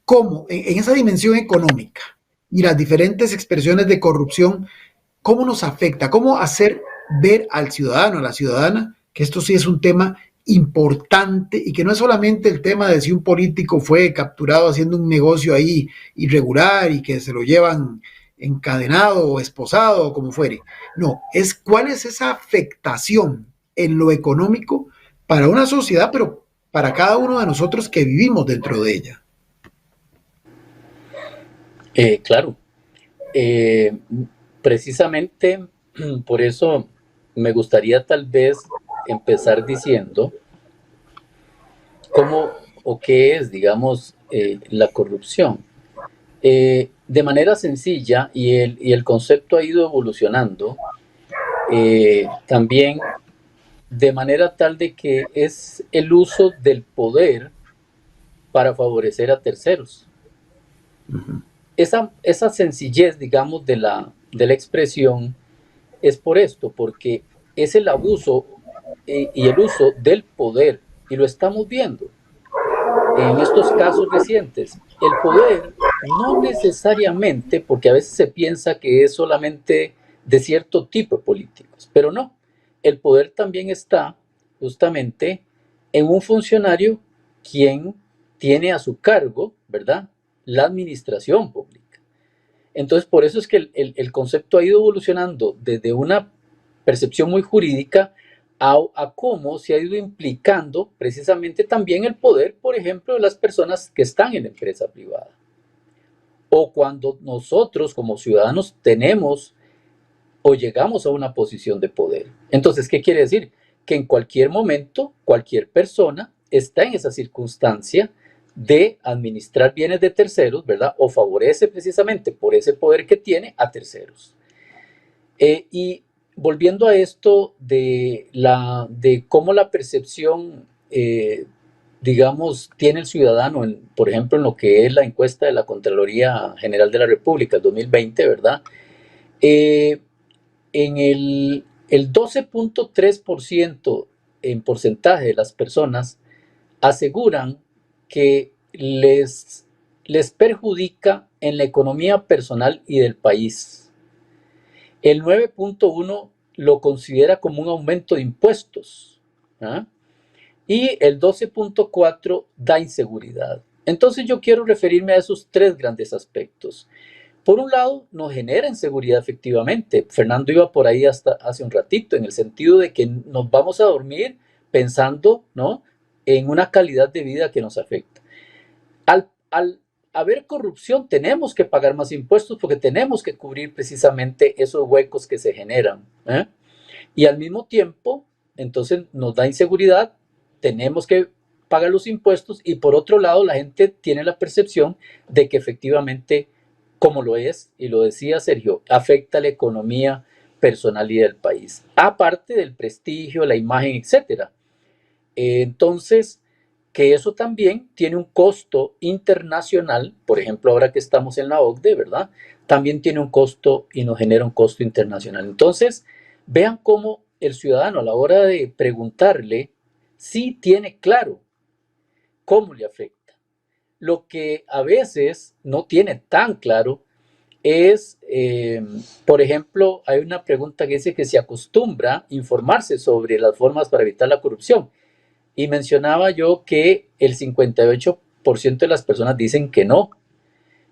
¿Cómo? En esa dimensión económica y las diferentes expresiones de corrupción, ¿cómo nos afecta? ¿Cómo hacer ver al ciudadano, a la ciudadana, que esto sí es un tema importante y que no es solamente el tema de si un político fue capturado haciendo un negocio ahí irregular y que se lo llevan encadenado o esposado o como fuere? No, es cuál es esa afectación en lo económico para una sociedad, pero para cada uno de nosotros que vivimos dentro de ella. Claro, precisamente por eso me gustaría tal vez empezar diciendo cómo o qué es, digamos, la corrupción. De manera sencilla, y el concepto ha ido evolucionando, también de manera tal de que es el uso del poder para favorecer a terceros. Uh-huh. Esa sencillez, digamos, de la expresión es por esto, porque es el abuso y el uso del poder, y lo estamos viendo en estos casos recientes. El poder no necesariamente, porque a veces se piensa que es solamente de cierto tipo de políticos, pero no, el poder también está justamente en un funcionario quien tiene a su cargo, ¿verdad?, la administración pública. Entonces, por eso es que el concepto ha ido evolucionando desde una percepción muy jurídica a cómo se ha ido implicando precisamente también el poder, por ejemplo, de las personas que están en la empresa privada. O cuando nosotros como ciudadanos tenemos o llegamos a una posición de poder. Entonces, ¿qué quiere decir? Que en cualquier momento, cualquier persona está en esa circunstancia de administrar bienes de terceros, ¿verdad? O favorece precisamente por ese poder que tiene a terceros. Y volviendo a esto de cómo la percepción, digamos, tiene el ciudadano, por ejemplo, en lo que es la encuesta de la Contraloría General de la República, el 2020, ¿verdad? En el 12.3% en porcentaje de las personas aseguran que les perjudica en la economía personal y del país. El 9.1% lo considera como un aumento de impuestos, ¿ah? Y el 12.4% da inseguridad. Entonces yo quiero referirme a esos tres grandes aspectos. Por un lado, nos genera inseguridad efectivamente. Fernando iba por ahí hasta hace un ratito, en el sentido de que nos vamos a dormir pensando, ¿no?, en una calidad de vida que nos afecta. Al haber corrupción, tenemos que pagar más impuestos porque tenemos que cubrir precisamente esos huecos que se generan, ¿eh? Y al mismo tiempo, entonces nos da inseguridad, tenemos que pagar los impuestos, y por otro lado, la gente tiene la percepción de que efectivamente, como lo es, y lo decía Sergio, afecta la economía personal y del país, aparte del prestigio, la imagen, etcétera. Entonces, que eso también tiene un costo internacional, por ejemplo, ahora que estamos en la OCDE, ¿verdad?, también tiene un costo y nos genera un costo internacional. Entonces, vean cómo el ciudadano, a la hora de preguntarle, sí tiene claro cómo le afecta. Lo que a veces no tiene tan claro es, por ejemplo, hay una pregunta que dice que se acostumbra a informarse sobre las formas para evitar la corrupción. Y mencionaba yo que el 58% de las personas dicen que no.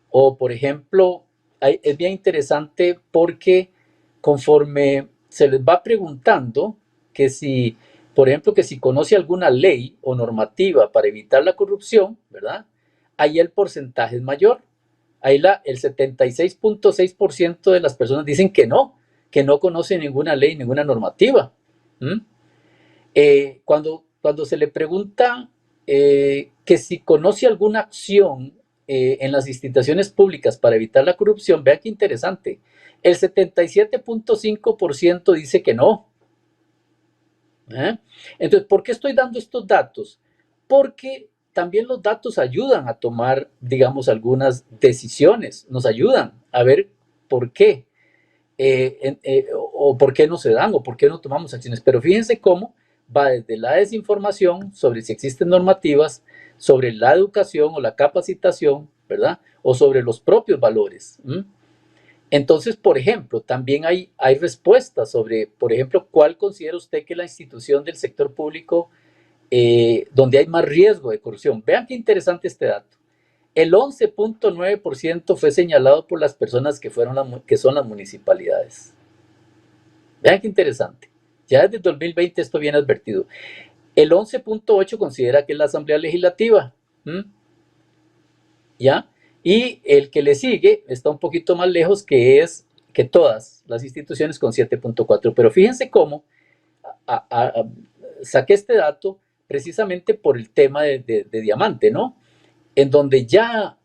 O, por ejemplo, es bien interesante porque conforme se les va preguntando que si por ejemplo, que si conoce alguna ley o normativa para evitar la corrupción, ¿verdad? Ahí el porcentaje es mayor. Ahí el 76.6% de las personas dicen que no conocen ninguna ley, ninguna normativa. Cuando se le pregunta que si conoce alguna acción en las instituciones públicas para evitar la corrupción, vean qué interesante, el 77.5% dice que no. Entonces, ¿por qué estoy dando estos datos? Porque también los datos ayudan a tomar, digamos, algunas decisiones, nos ayudan a ver por qué, o por qué no se dan, o por qué no tomamos acciones. Pero fíjense cómo va desde la desinformación sobre si existen normativas, sobre la educación o la capacitación, ¿verdad? O sobre los propios valores. Entonces, por ejemplo, también hay respuestas sobre, por ejemplo, ¿cuál considera usted que es la institución del sector público donde hay más riesgo de corrupción? Vean qué interesante este dato. El 11.9% fue señalado por las personas que son las municipalidades. Vean qué interesante. Ya desde 2020 esto viene advertido. El 11.8% considera que es la Asamblea Legislativa. ¿Ya? Y el que le sigue está un poquito más lejos, que es que todas las instituciones, con 7.4%. Pero fíjense cómo saqué este dato precisamente por el tema de Diamante, ¿no? En donde ya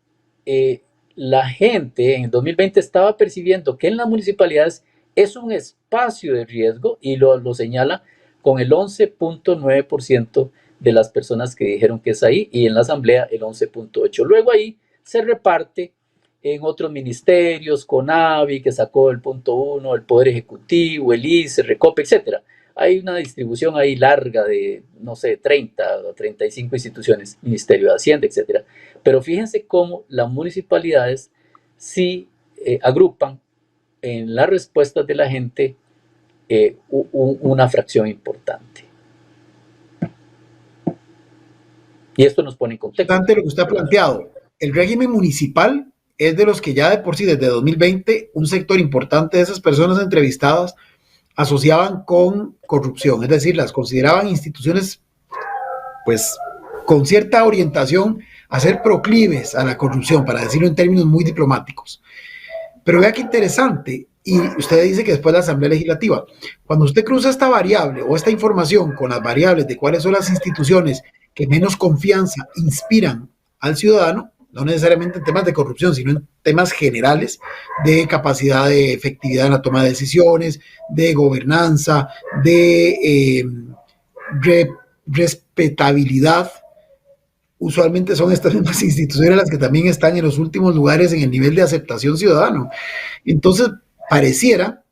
la gente en el 2020 estaba percibiendo que en las municipalidades es un espacio de riesgo, y lo señala con el 11.9% de las personas que dijeron que es ahí, y en la asamblea el 11.8%. Luego ahí se reparte en otros ministerios, CONAVI, que sacó el 0.1%, el Poder Ejecutivo, el ICE, Recope, etc. Hay una distribución ahí larga de, no sé, 30 o 35 instituciones, Ministerio de Hacienda, etc. Pero fíjense cómo las municipalidades sí agrupan en las respuestas de la gente una fracción importante. Y esto nos pone en contexto. Lo que usted ha planteado, el régimen municipal es de los que ya de por sí, desde 2020, un sector importante de esas personas entrevistadas asociaban con corrupción, es decir, las consideraban instituciones, pues, con cierta orientación a ser proclives a la corrupción, para decirlo en términos muy diplomáticos. Pero vea qué interesante, y usted dice que después la Asamblea Legislativa, cuando usted cruza esta variable o esta información con las variables de cuáles son las instituciones que menos confianza inspiran al ciudadano, no necesariamente en temas de corrupción, sino en temas generales de capacidad de efectividad en la toma de decisiones, de gobernanza, de respetabilidad. Usualmente son estas mismas instituciones las que también están en los últimos lugares en el nivel de aceptación ciudadano. Entonces, pareciera,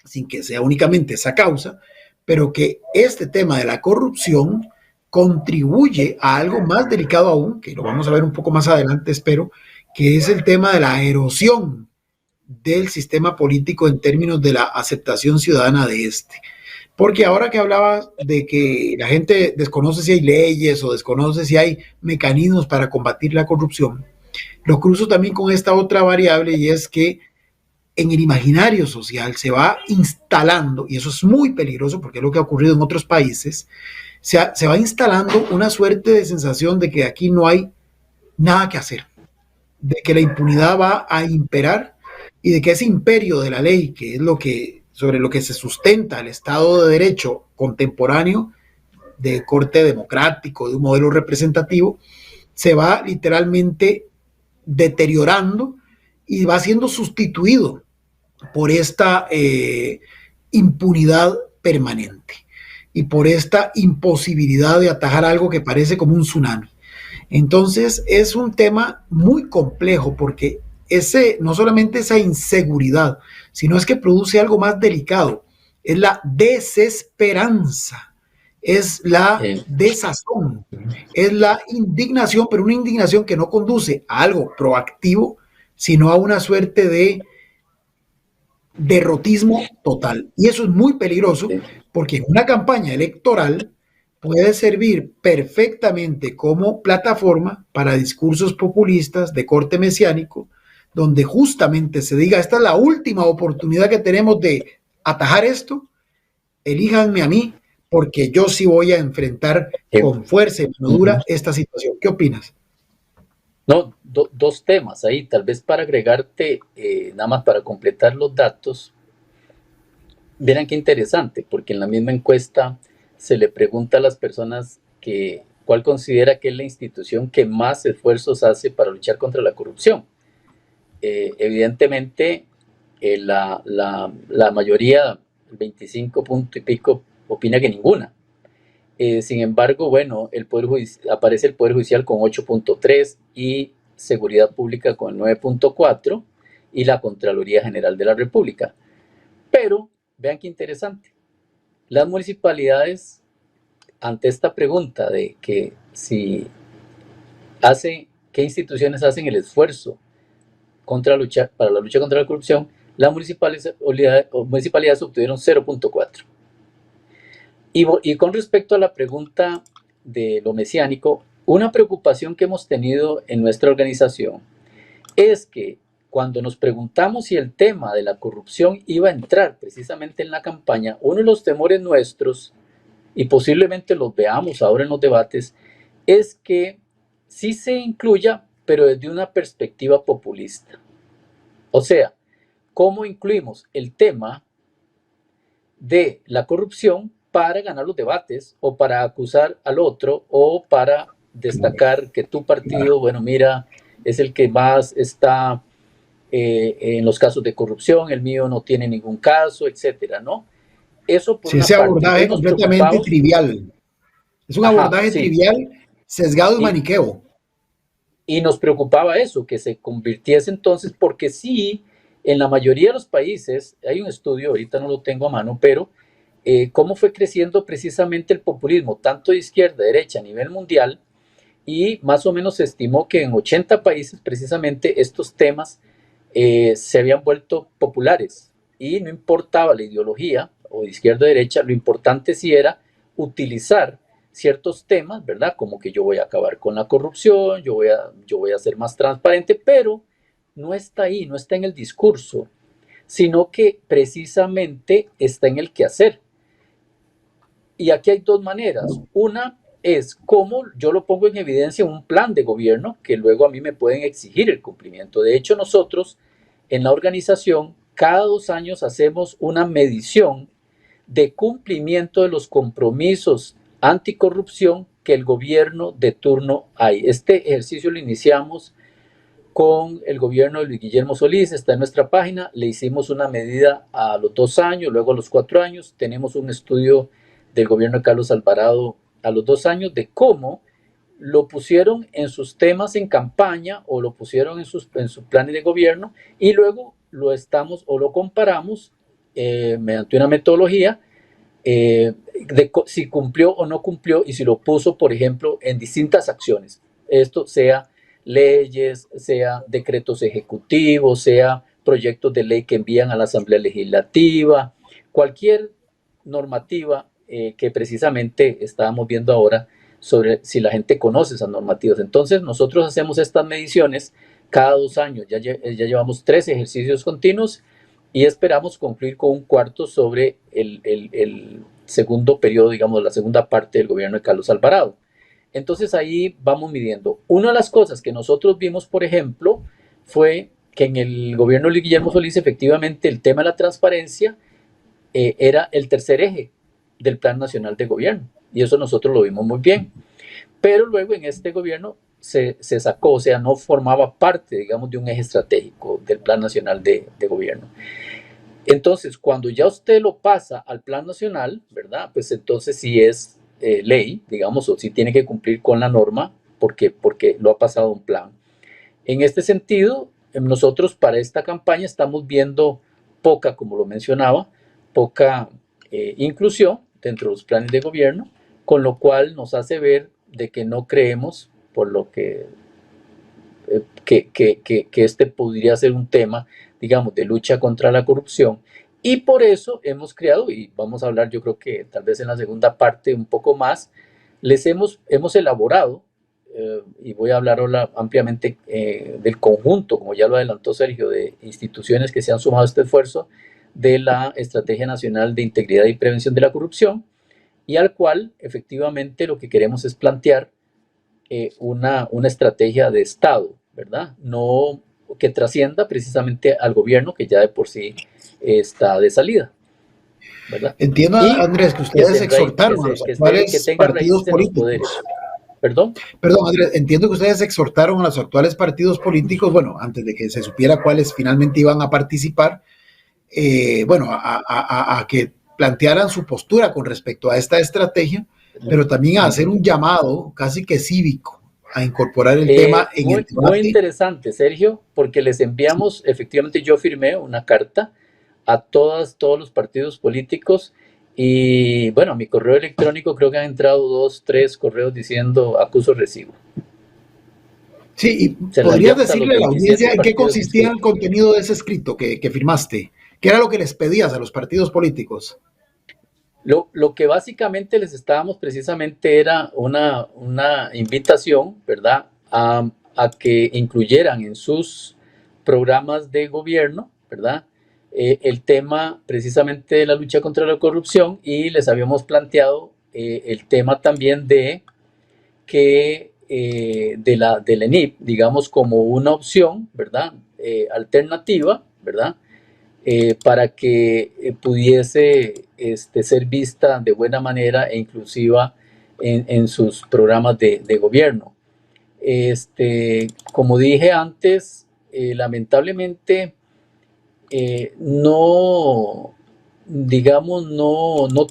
sin que sea únicamente esa causa, pero que este tema de la corrupción contribuye a algo más delicado aún, que lo vamos a ver un poco más adelante, espero, que es el tema de la erosión del sistema político en términos de la aceptación ciudadana de este. Porque ahora que hablaba de que la gente desconoce si hay leyes o desconoce si hay mecanismos para combatir la corrupción, lo cruzo también con esta otra variable, y es que en el imaginario social se va instalando, y eso es muy peligroso porque es lo que ha ocurrido en otros países, se va instalando una suerte de sensación de que aquí no hay nada que hacer, de que la impunidad va a imperar, y de que ese imperio de la ley, que es sobre lo que se sustenta el Estado de Derecho contemporáneo, de corte democrático, de un modelo representativo, se va literalmente deteriorando y va siendo sustituido por esta impunidad permanente y por esta imposibilidad de atajar algo que parece como un tsunami. Entonces es un tema muy complejo, porque no solamente esa inseguridad, sino es que produce algo más delicado, es la desesperanza, es la desazón, es la indignación, pero una indignación que no conduce a algo proactivo, sino a una suerte de derrotismo total. Y eso es muy peligroso, porque en una campaña electoral puede servir perfectamente como plataforma para discursos populistas de corte mesiánico, donde justamente se diga: esta es la última oportunidad que tenemos de atajar esto, elíjanme a mí porque yo sí voy a enfrentar con fuerza y mano dura esta situación. ¿Qué opinas? No, dos temas ahí, tal vez para agregarte, nada más para completar los datos. Verán qué interesante, porque en la misma encuesta se le pregunta a las personas que cuál considera que es la institución que más esfuerzos hace para luchar contra la corrupción. Evidentemente, la mayoría, el 25 punto y pico, opina que ninguna. Sin embargo, bueno, aparece el Poder Judicial con 8.3 y Seguridad Pública con 9.4 y la Contraloría General de la República. Pero, vean qué interesante, las municipalidades, ante esta pregunta de que qué instituciones hacen el esfuerzo para la lucha contra la corrupción, las municipalidades obtuvieron 0.4. Y con respecto a la pregunta de lo mesiánico, una preocupación que hemos tenido en nuestra organización es que cuando nos preguntamos si el tema de la corrupción iba a entrar precisamente en la campaña, uno de los temores nuestros, y posiblemente los veamos ahora en los debates, es que sí se incluya, pero desde una perspectiva populista. O sea, ¿cómo incluimos el tema de la corrupción para ganar los debates o para acusar al otro o para destacar que tu partido, bueno, mira, es el que más está en los casos de corrupción, el mío no tiene ningún caso, etcétera, ¿no? Eso por ese abordaje completamente trivial. Es un abordaje trivial, sesgado y maniqueo. Y nos preocupaba eso, que se convirtiese entonces, porque sí, en la mayoría de los países, hay un estudio, ahorita no lo tengo a mano, pero cómo fue creciendo precisamente el populismo, tanto de izquierda, derecha, a nivel mundial, y más o menos se estimó que en 80 países precisamente estos temas se habían vuelto populares, y no importaba la ideología, o de izquierda o derecha, lo importante sí era utilizar ciertos temas, ¿verdad? Como que yo voy a acabar con la corrupción, yo voy a ser más transparente, pero no está ahí, no está en el discurso, sino que precisamente está en el quehacer. Y aquí hay dos maneras. Una es cómo yo lo pongo en evidencia en un plan de gobierno que luego a mí me pueden exigir el cumplimiento. De hecho, nosotros en la organización cada 2 años hacemos una medición de cumplimiento de los compromisos anticorrupción que el gobierno de turno hay. Este ejercicio lo iniciamos con el gobierno de Luis Guillermo Solís, está en nuestra página, le hicimos una medida a los 2 años, luego a los 4 años, tenemos un estudio del gobierno de Carlos Alvarado a los 2 años de cómo lo pusieron en sus temas en campaña o lo pusieron en sus planes de gobierno y luego lo comparamos mediante una metodología de si cumplió o no cumplió y si lo puso, por ejemplo, en distintas acciones. Esto sea leyes, sea decretos ejecutivos, sea proyectos de ley que envían a la Asamblea Legislativa, cualquier normativa que precisamente estábamos viendo ahora sobre si la gente conoce esas normativas. Entonces nosotros hacemos estas mediciones cada 2 años, ya llevamos 3 ejercicios continuos y esperamos concluir con un 4º sobre el segundo periodo, digamos, la segunda parte del gobierno de Carlos Alvarado. Entonces ahí vamos midiendo. Una de las cosas que nosotros vimos, por ejemplo, fue que en el gobierno de Luis Guillermo Solís, efectivamente, el tema de la transparencia era el tercer eje del Plan Nacional de Gobierno. Y eso nosotros lo vimos muy bien. Pero luego en este gobierno se sacó, o sea, no formaba parte, digamos, de un eje estratégico del Plan Nacional de Gobierno. Entonces, cuando ya usted lo pasa al Plan Nacional, ¿verdad? Pues entonces sí es ley, digamos, o sí tiene que cumplir con la norma porque lo ha pasado un plan. En este sentido, nosotros para esta campaña estamos viendo poca, como lo mencionaba, poca inclusión dentro de los planes de gobierno, con lo cual nos hace ver de que no creemos, por lo que este podría ser un tema, digamos, de lucha contra la corrupción. Y por eso hemos creado, y vamos a hablar yo creo que tal vez en la segunda parte un poco más, hemos elaborado, y voy a hablar ahora ampliamente del conjunto, como ya lo adelantó Sergio, de instituciones que se han sumado a este esfuerzo de la Estrategia Nacional de Integridad y Prevención de la Corrupción, y al cual efectivamente lo que queremos es plantear una estrategia de Estado, ¿verdad? No que trascienda precisamente al gobierno que ya de por sí está de salida, ¿verdad? Entiendo, Y Andrés, que ustedes exhortaron a los actuales tenga partidos raíces en los poderes. políticos. ¿Perdón? Perdón, Andrés, entiendo que ustedes exhortaron a los actuales partidos políticos, bueno, antes de que se supiera cuáles finalmente iban a participar, bueno, a que plantearan su postura con respecto a esta estrategia, pero también a hacer un llamado casi que cívico a incorporar el tema en el debate. Muy interesante, Sergio, porque les enviamos, efectivamente yo firmé una carta a todos los partidos políticos y bueno, a mi correo electrónico creo que han entrado 2, 3 correos diciendo acuso recibo. Sí, y podrías decirle a la audiencia en qué consistía el contenido de ese escrito que firmaste. ¿Qué era lo que les pedías a los partidos políticos? Lo que básicamente les estábamos precisamente era una invitación, ¿verdad?, a que incluyeran en sus programas de gobierno, ¿verdad?, el tema precisamente de la lucha contra la corrupción, y les habíamos planteado el tema también de que del ENIP, digamos, como una opción, ¿verdad?, alternativa, ¿verdad?, para que pudiese ser vista de buena manera e inclusiva en sus programas de gobierno. Como dije antes, lamentablemente no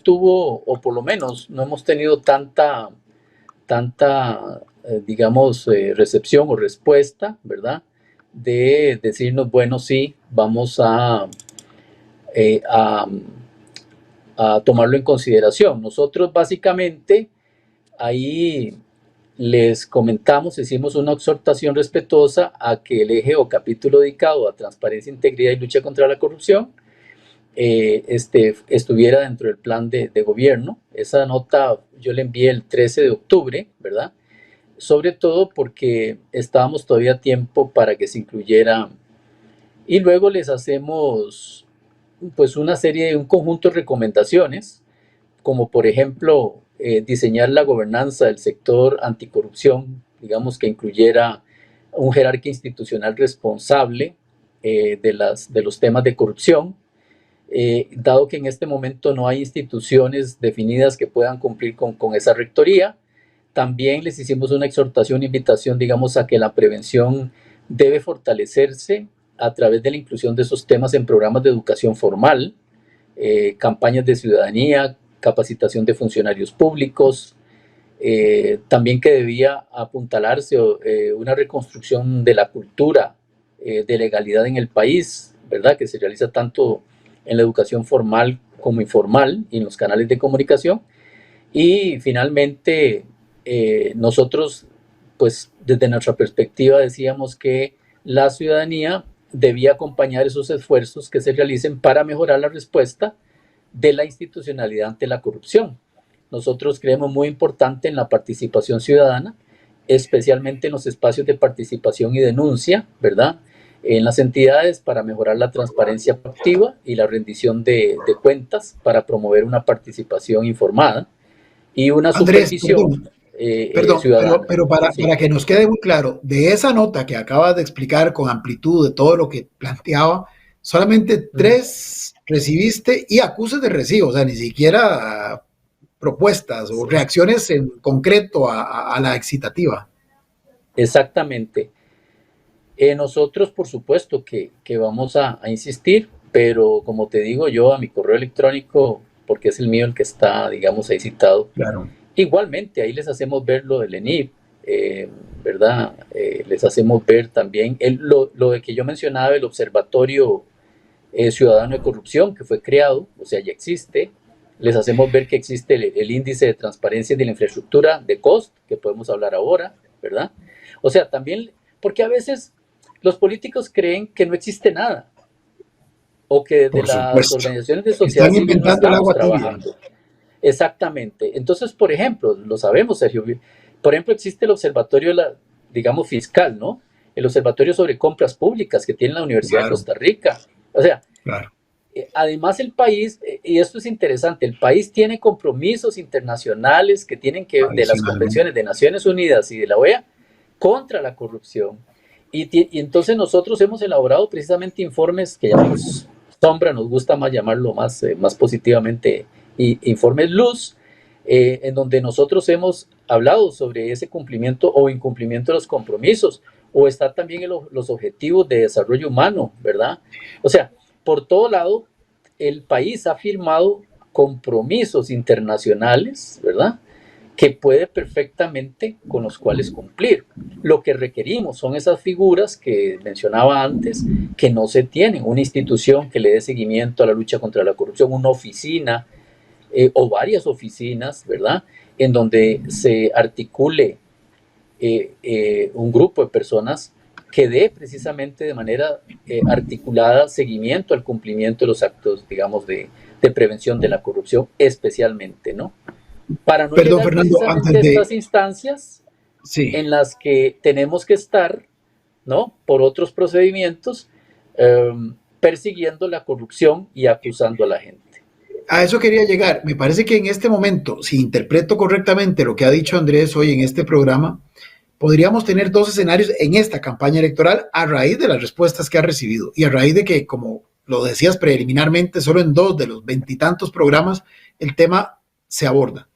tuvo, o por lo menos no hemos tenido tanta recepción o respuesta, ¿verdad?, de decirnos, bueno, sí, vamos a tomarlo en consideración. Nosotros básicamente ahí les comentamos, hicimos una exhortación respetuosa a que el eje o capítulo dedicado a transparencia, integridad y lucha contra la corrupción estuviera dentro del plan de gobierno. Esa nota yo la envié el 13 de octubre, ¿verdad?, sobre todo porque estábamos todavía a tiempo para que se incluyera, y luego les hacemos pues un conjunto de recomendaciones, como por ejemplo diseñar la gobernanza del sector anticorrupción, digamos que incluyera un jerarca institucional responsable de los temas de corrupción, dado que en este momento no hay instituciones definidas que puedan cumplir con esa rectoría. También les hicimos una exhortación, invitación, digamos, a que la prevención debe fortalecerse a través de la inclusión de esos temas en programas de educación formal, campañas de ciudadanía, capacitación de funcionarios públicos, también que debía apuntalarse una reconstrucción de la cultura de legalidad en el país, ¿verdad?, que se realiza tanto en la educación formal como informal y en los canales de comunicación. Y finalmente, nosotros, pues desde nuestra perspectiva decíamos que la ciudadanía debía acompañar esos esfuerzos que se realicen para mejorar la respuesta de la institucionalidad ante la corrupción. Nosotros creemos muy importante en la participación ciudadana, especialmente en los espacios de participación y denuncia, ¿verdad?, en las entidades, para mejorar la transparencia activa y la rendición de cuentas, para promover una participación informada y una supervisión. Perdón, pero para que nos quede muy claro, de esa nota que acabas de explicar con amplitud de todo lo que planteaba, solamente 3 recibiste y acuses de recibo, o sea, ni siquiera propuestas o reacciones en concreto a la excitativa. Exactamente. Nosotros, por supuesto, que vamos a insistir, pero como te digo, yo a mi correo electrónico, porque es el mío el que está, digamos, ahí citado. Claro. Igualmente, ahí les hacemos ver lo del ENIP, ¿verdad? Les hacemos ver también lo de que yo mencionaba, el Observatorio Ciudadano de Corrupción, que fue creado, o sea, ya existe. Les hacemos ver que existe el índice de transparencia de la infraestructura de COST, que podemos hablar ahora, ¿verdad? O sea, también, porque a veces los políticos creen que no existe nada, o que desde las organizaciones de sociedad civil no estamos trabajando. Exactamente. Entonces, por ejemplo, lo sabemos, Sergio, por ejemplo, existe el observatorio, digamos, fiscal, ¿no? El observatorio sobre compras públicas que tiene la Universidad de Costa Rica. O sea, además el país, y esto es interesante, el país tiene compromisos internacionales que tienen que ver de las convenciones de Naciones Unidas y de la OEA contra la corrupción. Y entonces nosotros hemos elaborado precisamente informes que llamamos sombra, nos gusta más llamarlo más positivamente, informes luz, en donde nosotros hemos hablado sobre ese cumplimiento o incumplimiento de los compromisos, o está también los objetivos de desarrollo humano, ¿verdad? O sea, por todo lado, el país ha firmado compromisos internacionales, ¿verdad?, que puede perfectamente con los cuales cumplir. Lo que requerimos son esas figuras que mencionaba antes, que no se tienen. Una institución que le dé seguimiento a la lucha contra la corrupción, una oficina o varias oficinas, ¿verdad?, en donde se articule un grupo de personas que dé precisamente de manera articulada seguimiento al cumplimiento de los actos, digamos, de prevención de la corrupción, especialmente, ¿no? Para no llegar Fernando, precisamente a estas instancias en las que tenemos que estar, ¿no?, por otros procedimientos, persiguiendo la corrupción y acusando a la gente. A eso quería llegar. Me parece que en este momento, si interpreto correctamente lo que ha dicho Andrés hoy en este programa, podríamos tener dos escenarios en esta campaña electoral a raíz de las respuestas que ha recibido y a raíz de que, como lo decías preliminarmente, solo en 2 de los 20 y tantos programas el tema se aborda.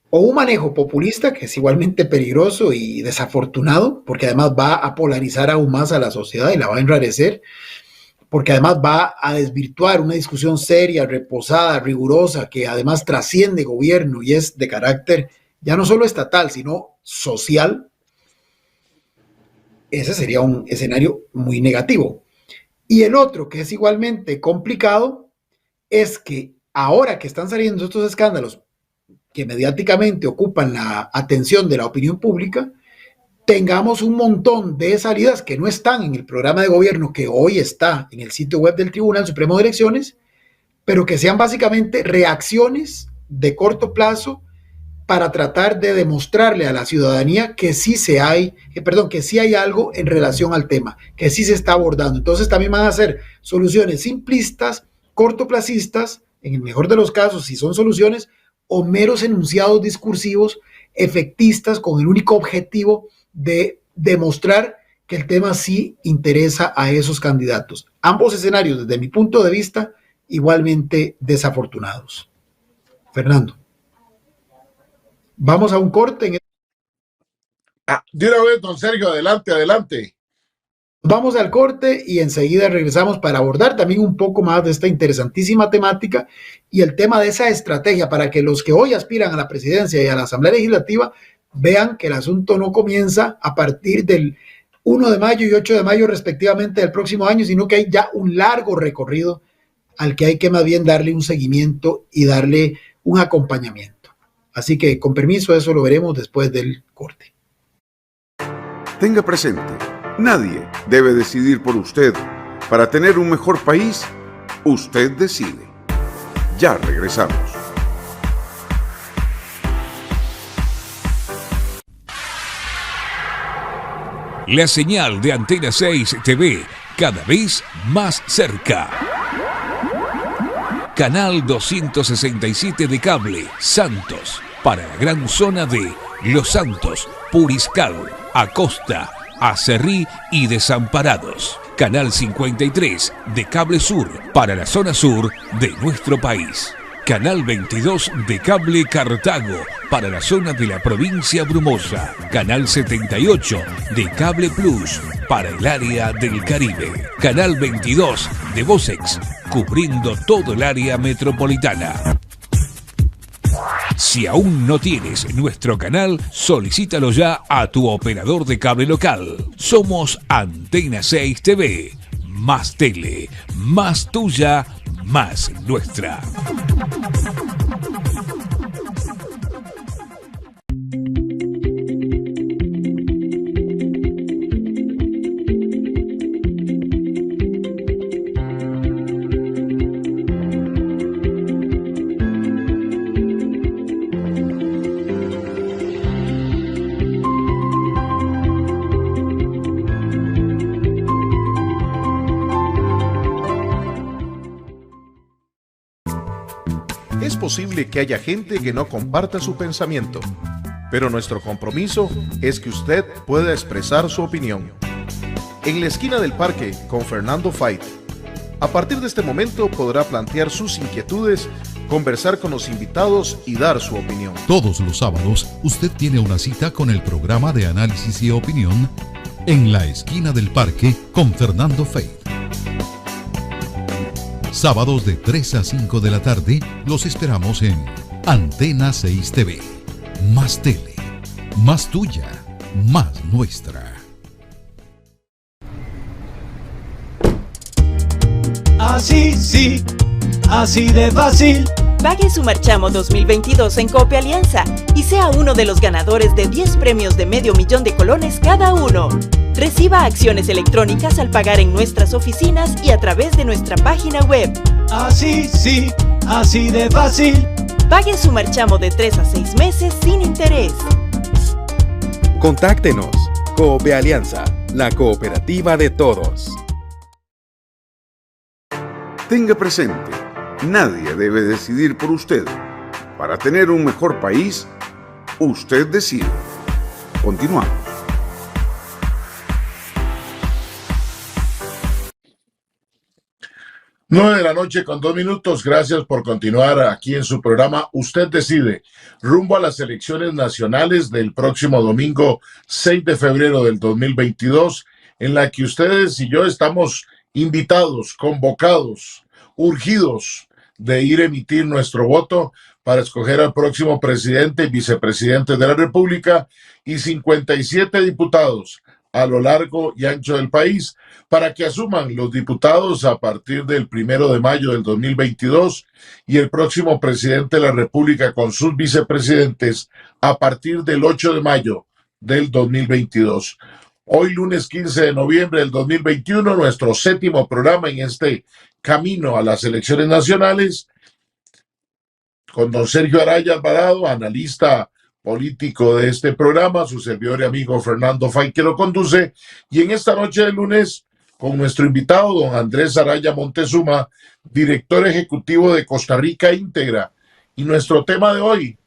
O un manejo populista, que es igualmente peligroso y desafortunado, porque además va a polarizar aún más a la sociedad y la va a enrarecer, porque además va a desvirtuar una discusión seria, reposada, rigurosa, que además trasciende gobierno y es de carácter ya no solo estatal, sino social. Ese sería un escenario muy negativo. Y el otro, que es igualmente complicado, es que ahora que están saliendo estos escándalos que mediáticamente ocupan la atención de la opinión pública, tengamos un montón de salidas que no están en el programa de gobierno que hoy está en el sitio web del Tribunal Supremo de Elecciones, pero que sean básicamente reacciones de corto plazo para tratar de demostrarle a la ciudadanía que sí hay algo en relación al tema, que sí se está abordando. Entonces también van a ser soluciones simplistas, cortoplacistas, en el mejor de los casos, si son soluciones, o meros enunciados discursivos efectistas con el único objetivo de demostrar que el tema sí interesa a esos candidatos. Ambos escenarios, desde mi punto de vista, igualmente desafortunados. Fernando. Vamos a un corte. De una vez, don Sergio, adelante. Vamos al corte y enseguida regresamos para abordar también un poco más de esta interesantísima temática y el tema de esa estrategia para que los que hoy aspiran a la presidencia y a la Asamblea Legislativa vean que el asunto no comienza a partir del 1 de mayo y 8 de mayo respectivamente del próximo año, sino que hay ya un largo recorrido al que hay que más bien darle un seguimiento y darle un acompañamiento. Así que, con permiso, eso lo veremos después del corte. Tenga presente, nadie debe decidir por usted. Para tener un mejor país, usted decide. Ya regresamos. La señal de Antena 6 TV, cada vez más cerca. Canal 267 de cable, Santos, para la gran zona de Los Santos, Puriscal, Acosta, Acerrí y Desamparados. Canal 53 de Cable Sur, para la zona sur de nuestro país. Canal 22 de Cable Cartago, para la zona de la provincia Brumosa. Canal 78 de Cable Plus, para el área del Caribe. Canal 22 de Vocex, cubriendo todo el área metropolitana. Si aún no tienes nuestro canal, solicítalo ya a tu operador de cable local. Somos Antena 6 TV. Más tele, más tuya, más nuestra. Es posible que haya gente que no comparta su pensamiento, pero nuestro compromiso es que usted pueda expresar su opinión. En la esquina del parque con Fernando Fait. A partir de este momento podrá plantear sus inquietudes, conversar con los invitados y dar su opinión. Todos los sábados usted tiene una cita con el programa de análisis y opinión en la esquina del parque con Fernando Fait. Sábados de 3 a 5 de la tarde los esperamos en Antena 6 TV. Más tele, más tuya, más nuestra. Así sí, así de fácil. Pague su marchamo 2022 en Cope Alianza y sea uno de los ganadores de 10 premios de $500,000 cada uno. Reciba acciones electrónicas al pagar en nuestras oficinas y a través de nuestra página web. Así sí, así de fácil. Pague su marchamo de 3 a 6 meses sin interés. Contáctenos. Cope Alianza, la cooperativa de todos. Tenga presente, nadie debe decidir por usted. Para tener un mejor país, usted decide. Continuamos. Nueve de la noche con 2 minutos. Gracias por continuar aquí en su programa Usted Decide, rumbo a las elecciones nacionales del próximo domingo 6 de febrero del 2022, en la que ustedes y yo estamos invitados, convocados, urgidos de ir a emitir nuestro voto para escoger al próximo presidente y vicepresidente de la República y 57 diputados a lo largo y ancho del país para que asuman los diputados a partir del 1 de mayo del 2022 y el próximo presidente de la República con sus vicepresidentes a partir del 8 de mayo del 2022. Hoy, lunes 15 de noviembre del 2021, nuestro 7º programa en este camino a las elecciones nacionales, con don Sergio Araya Alvarado, analista político de este programa, su servidor y amigo Fernando Fait, que lo conduce, y en esta noche de lunes, con nuestro invitado, don Andrés Araya Montezuma, director ejecutivo de Costa Rica Íntegra. Y nuestro tema de hoy,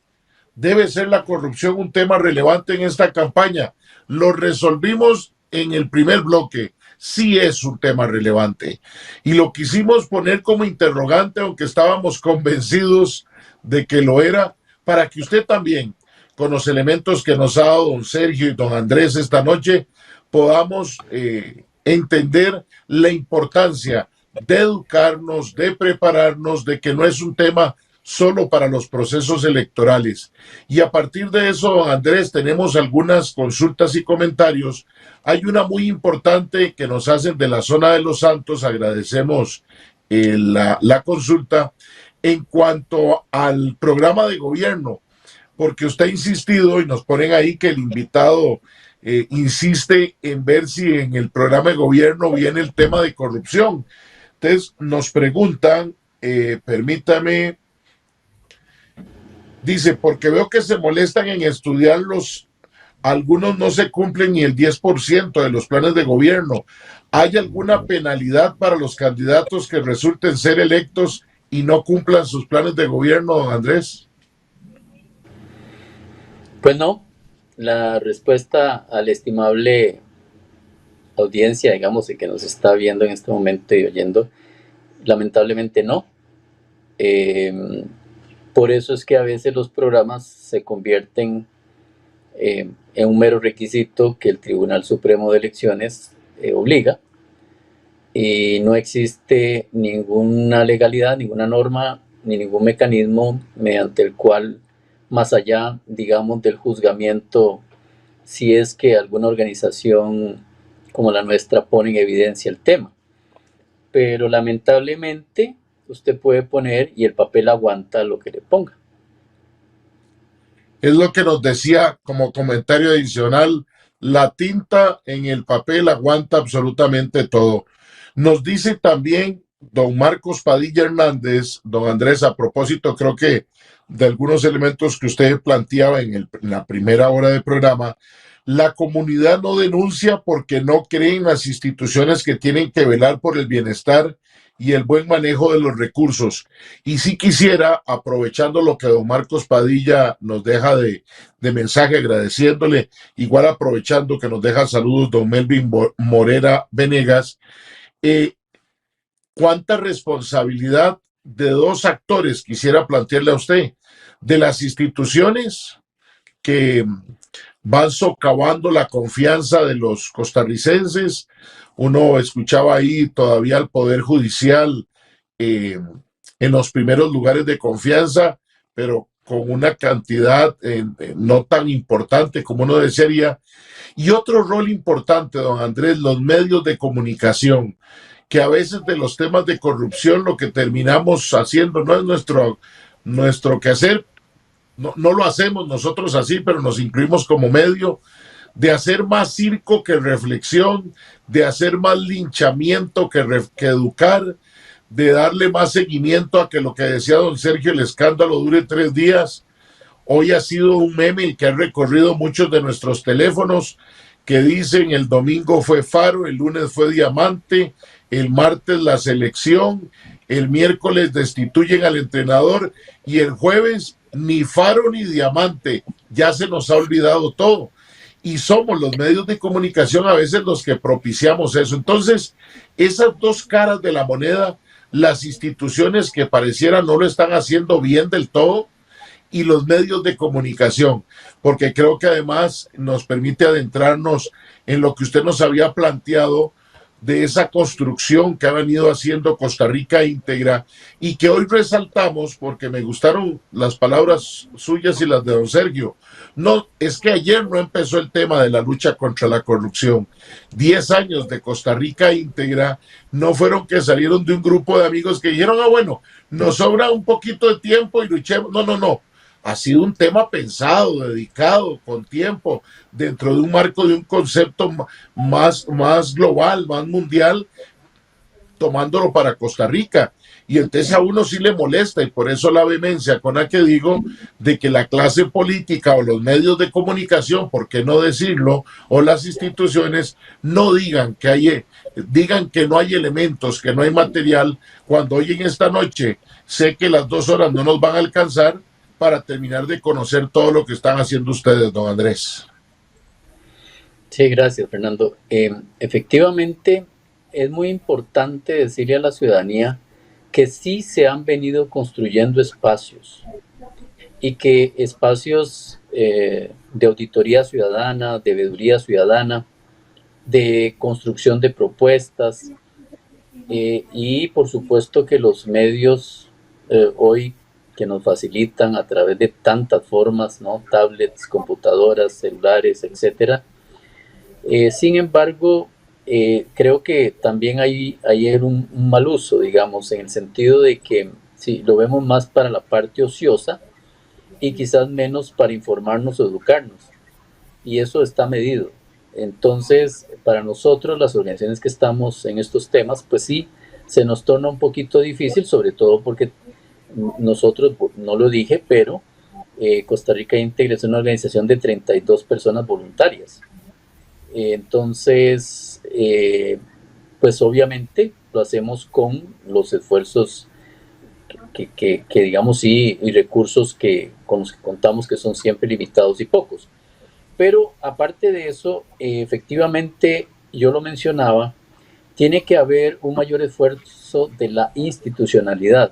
¿debe ser la corrupción un tema relevante en esta campaña? Lo resolvimos en el primer bloque. Sí es un tema relevante. Y lo quisimos poner como interrogante, aunque estábamos convencidos de que lo era, para que usted también, con los elementos que nos ha dado don Sergio y don Andrés esta noche, podamos entender la importancia de educarnos, de prepararnos, de que no es un tema solo para los procesos electorales. Y a partir de eso, don Andrés, tenemos algunas consultas y comentarios. Hay una muy importante que nos hacen de la zona de Los Santos, agradecemos la consulta, en cuanto al programa de gobierno, porque usted ha insistido y nos ponen ahí que el invitado insiste en ver si en el programa de gobierno viene el tema de corrupción. Entonces nos preguntan, permítame, dice, porque veo que se molestan en estudiarlos, algunos no se cumplen ni el 10% de los planes de gobierno. ¿Hay alguna penalidad para los candidatos que resulten ser electos y no cumplan sus planes de gobierno, don Andrés? Pues no, la respuesta al estimable audiencia, digamos, y que nos está viendo en este momento y oyendo, lamentablemente no. Por eso es que a veces los programas se convierten en un mero requisito que el Tribunal Supremo de Elecciones obliga, y no existe ninguna legalidad, ninguna norma, ni ningún mecanismo mediante el cual, más allá, digamos, del juzgamiento, si es que alguna organización como la nuestra pone en evidencia el tema. Pero lamentablemente usted puede poner y el papel aguanta lo que le ponga. Es lo que nos decía como comentario adicional, la tinta en el papel aguanta absolutamente todo. Nos dice también don Marcos Padilla Hernández, don Andrés, a propósito creo que de algunos elementos que usted planteaba en la primera hora del programa, la comunidad no denuncia porque no cree en las instituciones que tienen que velar por el bienestar y el buen manejo de los recursos. Y sí quisiera, aprovechando lo que don Marcos Padilla nos deja de mensaje, agradeciéndole, igual aprovechando que nos deja saludos don Melvin Morera Venegas, ¿cuánta responsabilidad de dos actores quisiera plantearle a usted? De las instituciones que van socavando la confianza de los costarricenses. Uno escuchaba ahí todavía al Poder Judicial en los primeros lugares de confianza, pero con una cantidad no tan importante como uno desearía. Y otro rol importante, don Andrés, los medios de comunicación, que a veces de los temas de corrupción lo que terminamos haciendo no es nuestro quehacer, no lo hacemos nosotros así, pero nos incluimos como medio, de hacer más circo que reflexión, de hacer más linchamiento que educar, de darle más seguimiento a que lo que decía don Sergio, el escándalo dure 3 días. Hoy ha sido un meme el que ha recorrido muchos de nuestros teléfonos, que dicen el domingo fue Faro, el lunes fue Diamante, el martes la selección, el miércoles destituyen al entrenador y el jueves ni Faro ni Diamante, ya se nos ha olvidado todo. Y somos los medios de comunicación a veces los que propiciamos eso. Entonces, esas dos caras de la moneda, las instituciones que pareciera no lo están haciendo bien del todo, y los medios de comunicación, porque creo que además nos permite adentrarnos en lo que usted nos había planteado de esa construcción que ha venido haciendo Costa Rica íntegra y que hoy resaltamos porque me gustaron las palabras suyas y las de don Sergio. No, es que ayer no empezó el tema de la lucha contra la corrupción. 10 años de Costa Rica íntegra no fueron que salieron de un grupo de amigos que dijeron, bueno, nos sobra un poquito de tiempo y luchemos. No. Ha sido un tema pensado, dedicado, con tiempo, dentro de un marco de un concepto más global, más mundial, tomándolo para Costa Rica. Y entonces a uno sí le molesta, y por eso la vehemencia con la que digo de que la clase política o los medios de comunicación, por qué no decirlo, o las instituciones, no digan que no hay elementos, que no hay material, cuando hoy en esta noche sé que las 2 horas no nos van a alcanzar para terminar de conocer todo lo que están haciendo ustedes, don Andrés. Sí, gracias, Fernando. Efectivamente, es muy importante decirle a la ciudadanía que sí se han venido construyendo espacios y que espacios de auditoría ciudadana, de veeduría ciudadana, de construcción de propuestas y por supuesto que los medios hoy que nos facilitan a través de tantas formas, ¿no? Tablets, computadoras, celulares, etcétera. Sin embargo, creo que también hay un mal uso, digamos, en el sentido de que sí, lo vemos más para la parte ociosa y quizás menos para informarnos o educarnos. Y eso está medido. Entonces, para nosotros, las organizaciones que estamos en estos temas, pues sí, se nos torna un poquito difícil, sobre todo porque nosotros, no lo dije, pero Costa Rica Íntegra es una organización de 32 personas voluntarias. Entonces, pues obviamente lo hacemos con los esfuerzos que digamos sí, y recursos con los que contamos que son siempre limitados y pocos. Pero aparte de eso, efectivamente, yo lo mencionaba, tiene que haber un mayor esfuerzo de la institucionalidad.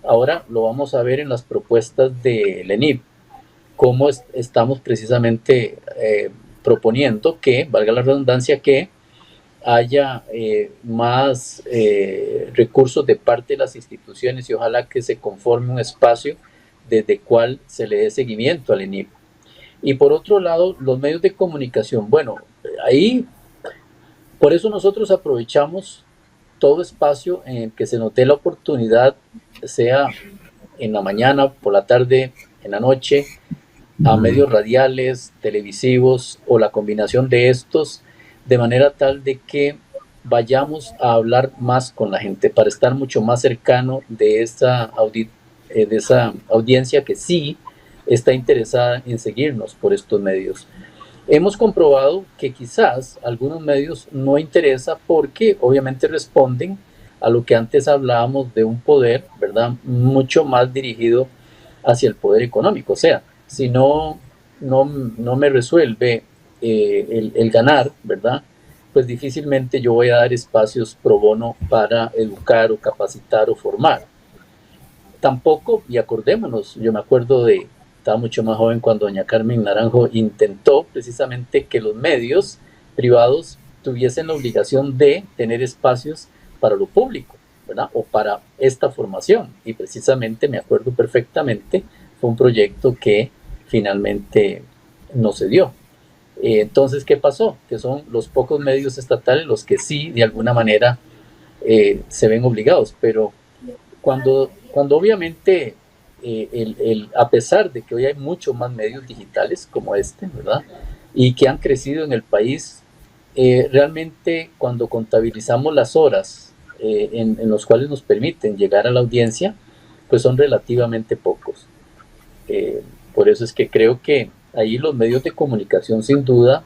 Ahora lo vamos a ver en las propuestas del ENIP, cómo estamos precisamente proponiendo que, valga la redundancia, que haya más recursos de parte de las instituciones y ojalá que se conforme un espacio desde el cual se le dé seguimiento al ENIP. Y por otro lado, los medios de comunicación. Bueno, ahí, por eso nosotros aprovechamos todo espacio en el que se nos dé la oportunidad, sea en la mañana, por la tarde, en la noche, a medios radiales, televisivos o la combinación de estos, de manera tal de que vayamos a hablar más con la gente, para estar mucho más cercano de esa audiencia que sí está interesada en seguirnos por estos medios. Hemos comprobado que quizás algunos medios no interesa porque obviamente responden a lo que antes hablábamos de un poder, ¿verdad?, mucho más dirigido hacia el poder económico. O sea, si no me resuelve el ganar, ¿verdad?, pues difícilmente yo voy a dar espacios pro bono para educar o capacitar o formar. Tampoco, y acordémonos, yo me acuerdo estaba mucho más joven cuando doña Carmen Naranjo intentó precisamente que los medios privados tuviesen la obligación de tener espacios para lo público, ¿verdad?, o para esta formación, y precisamente me acuerdo perfectamente, fue un proyecto que finalmente no se dio. Entonces, ¿qué pasó? Que son los pocos medios estatales los que sí, de alguna manera, se ven obligados, pero cuando obviamente, a pesar de que hoy hay muchos más medios digitales como este, ¿verdad?, y que han crecido en el país, realmente cuando contabilizamos las horas en los cuales nos permiten llegar a la audiencia, pues son relativamente pocos. Por eso es que creo que ahí los medios de comunicación, sin duda,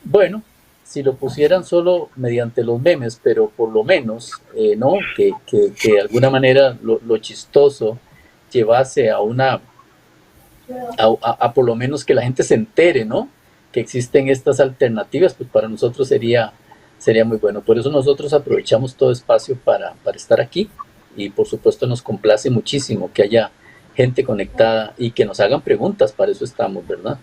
bueno, si lo pusieran solo mediante los memes, pero por lo menos, ¿no?, que de alguna manera lo chistoso llevase a por lo menos que la gente se entere, ¿no?, que existen estas alternativas, pues para nosotros sería muy bueno. Por eso nosotros aprovechamos todo espacio para estar aquí, y por supuesto nos complace muchísimo que haya gente conectada y que nos hagan preguntas, para eso estamos, ¿verdad?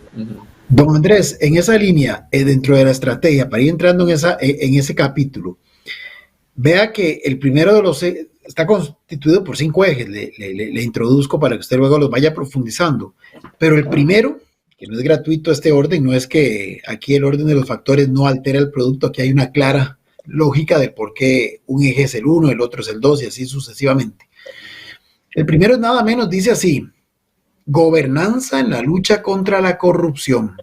Don Andrés, en esa línea, dentro de la estrategia, para ir entrando en ese capítulo, vea que el primero de los está constituido por 5 ejes, le introduzco para que usted luego los vaya profundizando, pero el primero, que no es gratuito este orden, no es que aquí el orden de los factores no altera el producto, aquí hay una clara lógica de por qué un eje es el 1, el otro es el 2 y así sucesivamente. El primero es nada menos, dice así: gobernanza en la lucha contra la corrupción.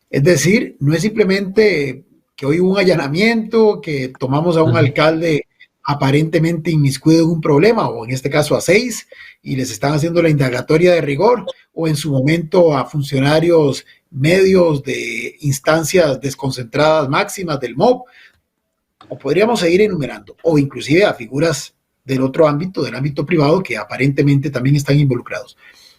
Es decir, no es simplemente que hoy hubo un allanamiento, que tomamos a un alcalde aparentemente inmiscuido en un problema, o en este caso a 6, y les están haciendo la indagatoria de rigor, o en su momento a funcionarios medios de instancias desconcentradas máximas del MOB, o podríamos seguir enumerando, o inclusive a figuras del otro ámbito, del ámbito privado, que aparentemente también están involucrados.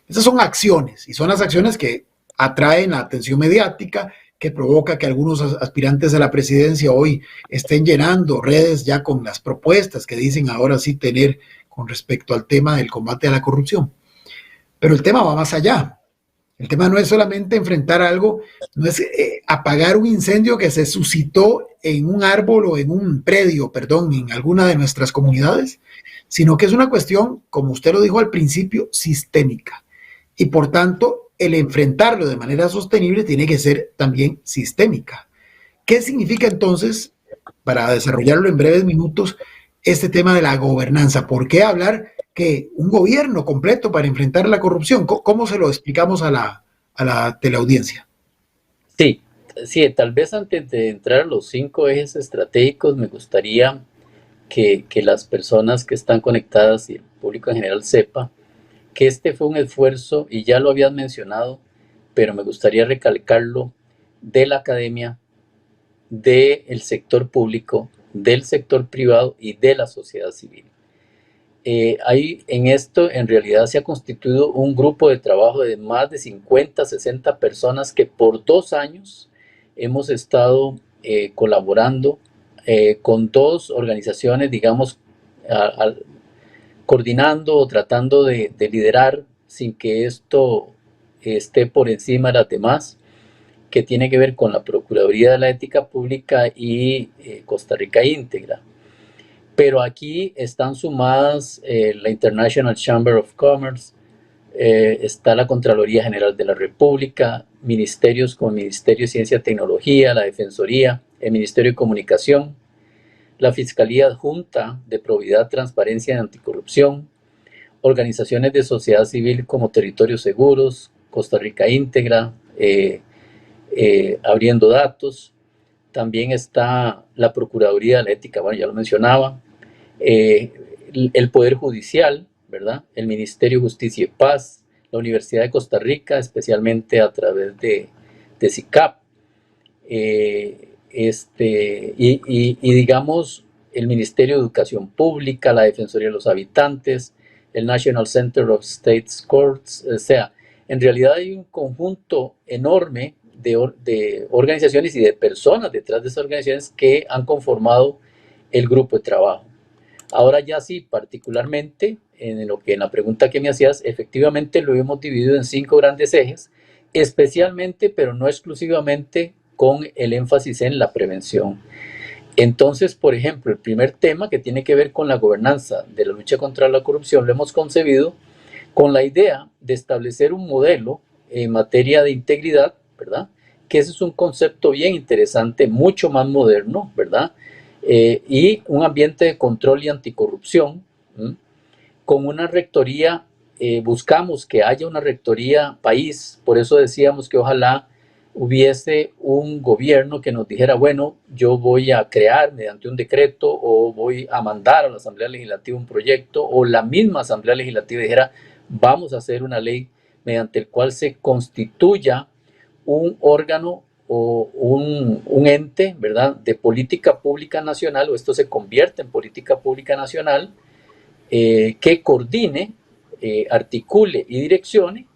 Esas son acciones, y son las acciones que atraen la atención mediática, que provoca que algunos aspirantes a la presidencia hoy estén llenando redes ya con las propuestas que dicen ahora sí tener con respecto al tema del combate a la corrupción. Pero el tema va más allá. El tema no es solamente enfrentar algo, no es apagar un incendio que se suscitó en un árbol o en un predio, en alguna de nuestras comunidades, sino que es una cuestión, como usted lo dijo al principio, sistémica. Y por tanto, el enfrentarlo de manera sostenible tiene que ser también sistémica. ¿Qué significa entonces, para desarrollarlo en breves minutos, este tema de la gobernanza? ¿Por qué hablar que un gobierno completo para enfrentar la corrupción? ¿Cómo se lo explicamos a la teleaudiencia? Sí, tal vez antes de entrar a los 5 ejes estratégicos, me gustaría que las personas que están conectadas y el público en general sepa que este fue un esfuerzo, y ya lo habías mencionado, pero me gustaría recalcarlo, de la academia, del sector público, del sector privado y de la sociedad civil. Ahí en esto en realidad se ha constituido un grupo de trabajo de más de 50, 60 personas que por 2 años hemos estado colaborando con 2 organizaciones, digamos, coordinando o tratando de liderar sin que esto esté por encima de las demás, que tiene que ver con la Procuraduría de la Ética Pública y Costa Rica Íntegra. Pero aquí están sumadas la International Chamber of Commerce, está la Contraloría General de la República, ministerios como el Ministerio de Ciencia y Tecnología, la Defensoría, el Ministerio de Comunicación, la Fiscalía Adjunta de Probidad, Transparencia y Anticorrupción, organizaciones de sociedad civil como Territorios Seguros, Costa Rica Íntegra, Abriendo Datos. También está la Procuraduría de la Ética, bueno, ya lo mencionaba, el Poder Judicial, ¿verdad?, el Ministerio de Justicia y Paz, la Universidad de Costa Rica, especialmente a través de CICAP, y digamos, el Ministerio de Educación Pública, la Defensoría de los Habitantes, el National Center of State Courts. O sea, en realidad hay un conjunto enorme de organizaciones y de personas detrás de esas organizaciones que han conformado el grupo de trabajo. Ahora ya sí, particularmente en la pregunta que me hacías, efectivamente lo hemos dividido en 5 grandes ejes, especialmente, pero no exclusivamente, con el énfasis en la prevención. Entonces, por ejemplo, el primer tema, que tiene que ver con la gobernanza de la lucha contra la corrupción, lo hemos concebido con la idea de establecer un modelo en materia de integridad, ¿verdad? Que ese es un concepto bien interesante, mucho más moderno, ¿verdad? Y un ambiente de control y anticorrupción, con una rectoría. Buscamos que haya una rectoría país, por eso decíamos que ojalá hubiese un gobierno que nos dijera, bueno, yo voy a crear mediante un decreto o voy a mandar a la Asamblea Legislativa un proyecto, o la misma Asamblea Legislativa dijera, vamos a hacer una ley mediante el cual se constituya un órgano o un ente, ¿verdad?, de política pública nacional, o esto se convierte en política pública nacional, que coordine, articule y direccione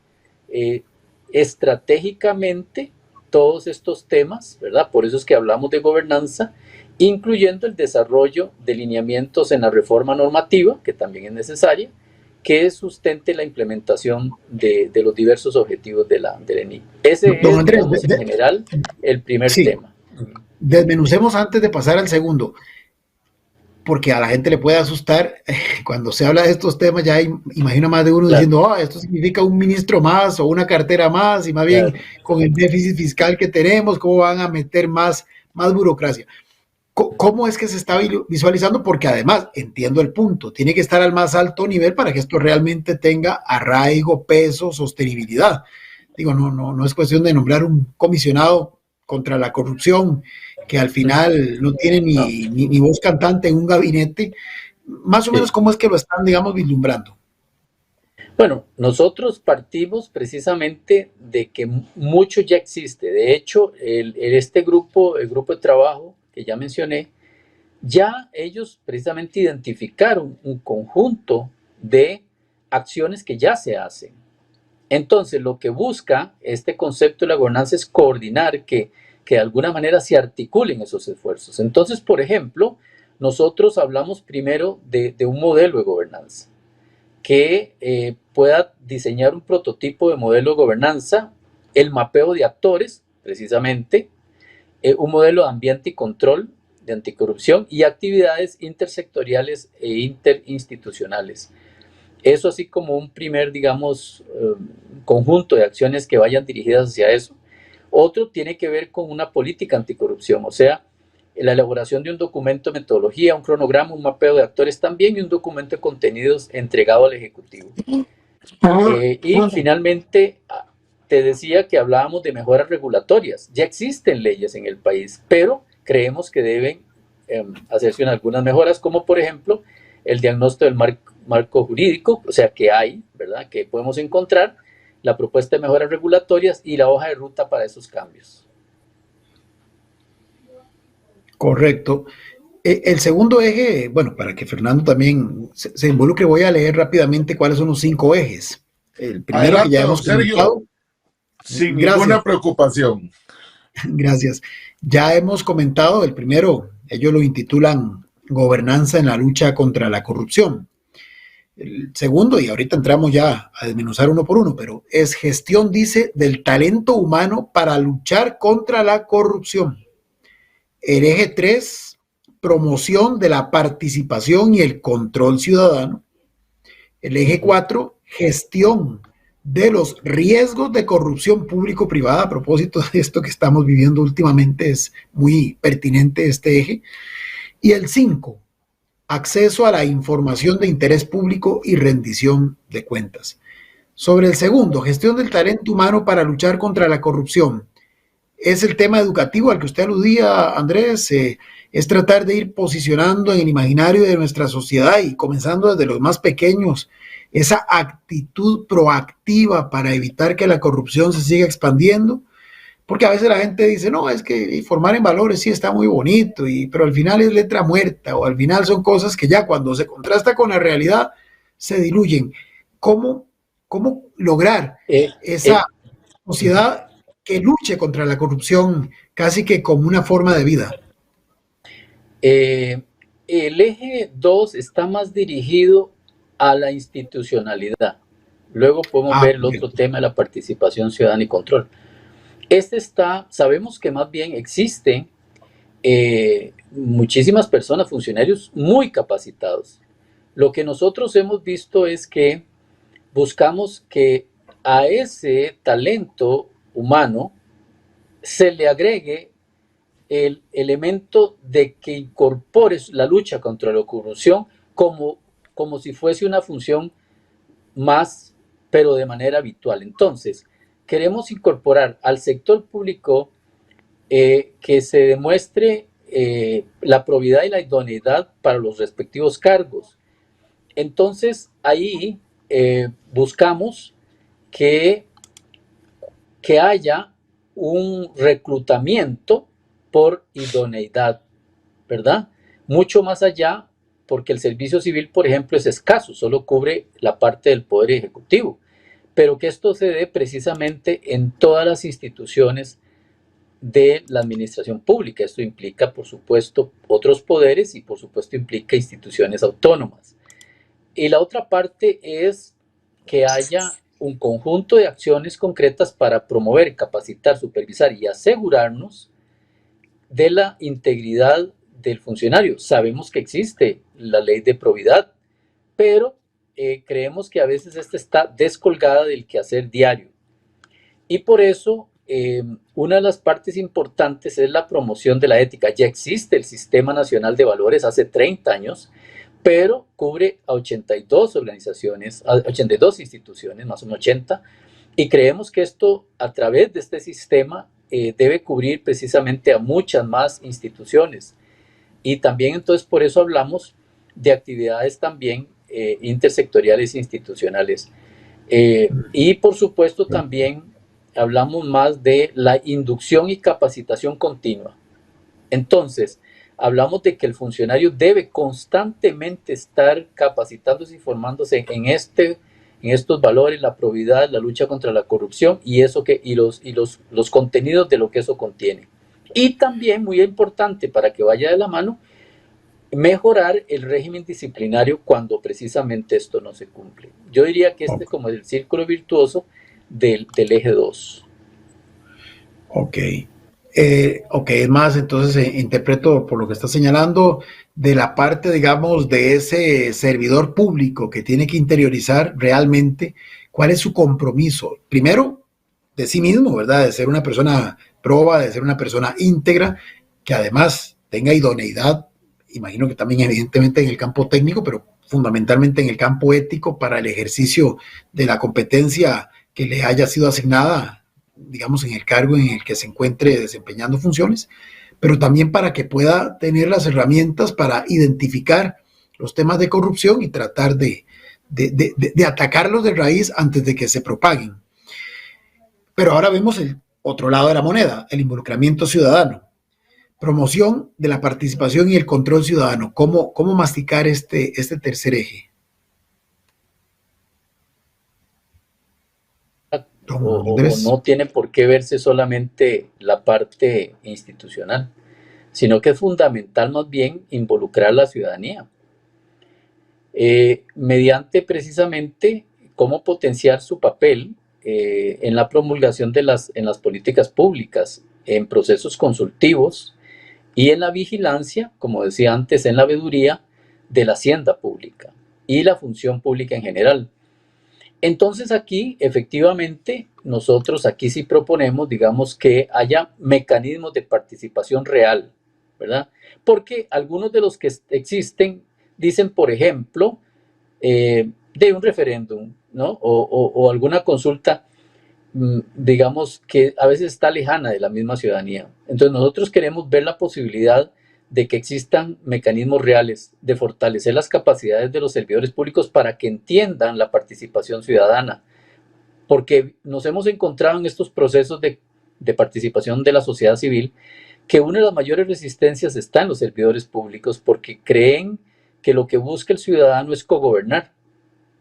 estratégicamente todos estos temas, ¿verdad? Por eso es que hablamos de gobernanza, incluyendo el desarrollo de lineamientos en la reforma normativa, que también es necesaria, que sustente la implementación de los diversos objetivos de la ENIC. Ese es, digamos, en general, el primer tema. Desmenucemos antes de pasar al segundo, porque a la gente le puede asustar cuando se habla de estos temas. Ya imagino más de uno diciendo, esto significa un ministro más o una cartera más, y más bien con el déficit fiscal que tenemos, ¿cómo van a meter más burocracia? ¿Cómo es que se está visualizando? Porque además, entiendo el punto, tiene que estar al más alto nivel para que esto realmente tenga arraigo, peso, sostenibilidad. Digo, no es cuestión de nombrar un comisionado contra la corrupción que al final no tiene ni voz cantante en un gabinete. Más o menos, ¿cómo es que lo están, digamos, vislumbrando? Bueno, nosotros partimos precisamente de que mucho ya existe. De hecho, este grupo, el grupo de trabajo que ya mencioné, ya ellos precisamente identificaron un conjunto de acciones que ya se hacen. Entonces, lo que busca este concepto de la gobernanza es coordinar que de alguna manera se articulen esos esfuerzos. Entonces, por ejemplo, nosotros hablamos primero de un modelo de gobernanza que pueda diseñar un prototipo de modelo de gobernanza, el mapeo de actores, precisamente, un modelo de ambiente y control de anticorrupción y actividades intersectoriales e interinstitucionales. Eso así como un primer, digamos, conjunto de acciones que vayan dirigidas hacia eso. Otro tiene que ver con una política anticorrupción, o sea, la elaboración de un documento de metodología, un cronograma, un mapeo de actores también, y un documento de contenidos entregado al Ejecutivo. Y finalmente, te decía que hablábamos de mejoras regulatorias. Ya existen leyes en el país, pero creemos que deben hacerse algunas mejoras, como por ejemplo el diagnóstico del marco jurídico, o sea, que hay, ¿verdad?, que podemos encontrar, la propuesta de mejoras regulatorias y la hoja de ruta para esos cambios. Correcto. El segundo eje, bueno, para que Fernando también se involucre, voy a leer rápidamente cuáles son los 5 ejes. El primero, adelante, que ya hemos comentado. Sin ninguna preocupación. Gracias. Ya hemos comentado el primero, ellos lo intitulan Gobernanza en la lucha contra la corrupción. El segundo, y ahorita entramos ya a desmenuzar uno por uno, pero es gestión, dice, del talento humano para luchar contra la corrupción. El eje 3, promoción de la participación y el control ciudadano. El eje 4, gestión de los riesgos de corrupción público-privada. A propósito de esto que estamos viviendo últimamente, es muy pertinente este eje. Y el 5, acceso a la información de interés público y rendición de cuentas. Sobre el segundo, gestión del talento humano para luchar contra la corrupción. Es el tema educativo al que usted aludía, Andrés. Es tratar de ir posicionando en el imaginario de nuestra sociedad y comenzando desde los más pequeños esa actitud proactiva para evitar que la corrupción se siga expandiendo. Porque a veces la gente dice, no, es que formar en valores sí está muy bonito, pero al final es letra muerta, o al final son cosas que ya cuando se contrasta con la realidad se diluyen. ¿Cómo lograr esa sociedad que luche contra la corrupción casi que como una forma de vida? El eje 2 está más dirigido a la institucionalidad. Luego podemos ver el otro tema de la participación ciudadana y control. Sabemos que más bien existen muchísimas personas, funcionarios muy capacitados. Lo que nosotros hemos visto es que buscamos que a ese talento humano se le agregue el elemento de que incorpore la lucha contra la corrupción como si fuese una función más, pero de manera habitual. Entonces, queremos incorporar al sector público que se demuestre la probidad y la idoneidad para los respectivos cargos. Entonces, ahí buscamos que haya un reclutamiento por idoneidad, ¿verdad? Mucho más allá, porque el servicio civil, por ejemplo, es escaso, solo cubre la parte del Poder Ejecutivo, pero que esto se dé precisamente en todas las instituciones de la administración pública. Esto implica, por supuesto, otros poderes y, por supuesto, implica instituciones autónomas. Y la otra parte es que haya un conjunto de acciones concretas para promover, capacitar, supervisar y asegurarnos de la integridad del funcionario. Sabemos que existe la ley de probidad, pero creemos que a veces esta está descolgada del quehacer diario. Y por eso, una de las partes importantes es la promoción de la ética. Ya existe el Sistema Nacional de Valores hace 30 años, pero cubre a 82 organizaciones, a 82 instituciones, más o menos 80, y creemos que esto, a través de este sistema, debe cubrir precisamente a muchas más instituciones. Y también, entonces, por eso hablamos de actividades también intersectoriales e institucionales. Y, por supuesto, también hablamos más de la inducción y capacitación continua. Entonces, hablamos de que el funcionario debe constantemente estar capacitándose y formándose en estos valores, la probidad, la lucha contra la corrupción y los contenidos de lo que eso contiene. Y también, muy importante para que vaya de la mano, mejorar el régimen disciplinario cuando precisamente esto no se cumple. Yo diría que este es como el círculo virtuoso del eje 2. Ok. Es más, entonces interpreto por lo que está señalando de la parte, digamos, de ese servidor público que tiene que interiorizar realmente cuál es su compromiso. Primero, de sí mismo, ¿verdad? De ser una persona proba, de ser una persona íntegra, que además tenga idoneidad, imagino que también evidentemente en el campo técnico, pero fundamentalmente en el campo ético para el ejercicio de la competencia que le haya sido asignada, digamos, en el cargo en el que se encuentre desempeñando funciones, pero también para que pueda tener las herramientas para identificar los temas de corrupción y tratar de atacarlos de raíz antes de que se propaguen. Pero ahora vemos el otro lado de la moneda, el involucramiento ciudadano, promoción de la participación y el control ciudadano. ¿Cómo masticar este tercer eje? O no tiene por qué verse solamente la parte institucional, sino que es fundamental más bien involucrar a la ciudadanía mediante precisamente cómo potenciar su papel en la promulgación en las políticas públicas, en procesos consultivos y en la vigilancia, como decía antes, en la veeduría de la hacienda pública y la función pública en general. Entonces aquí, efectivamente, nosotros aquí sí proponemos, digamos, que haya mecanismos de participación real, ¿verdad? Porque algunos de los que existen dicen, por ejemplo, de un referéndum, ¿no? O alguna consulta, digamos, que a veces está lejana de la misma ciudadanía. Entonces nosotros queremos ver la posibilidad de que existan mecanismos reales de fortalecer las capacidades de los servidores públicos para que entiendan la participación ciudadana, porque nos hemos encontrado en estos procesos de de participación de la sociedad civil, que una de las mayores resistencias está en los servidores públicos porque creen que lo que busca el ciudadano es cogobernar,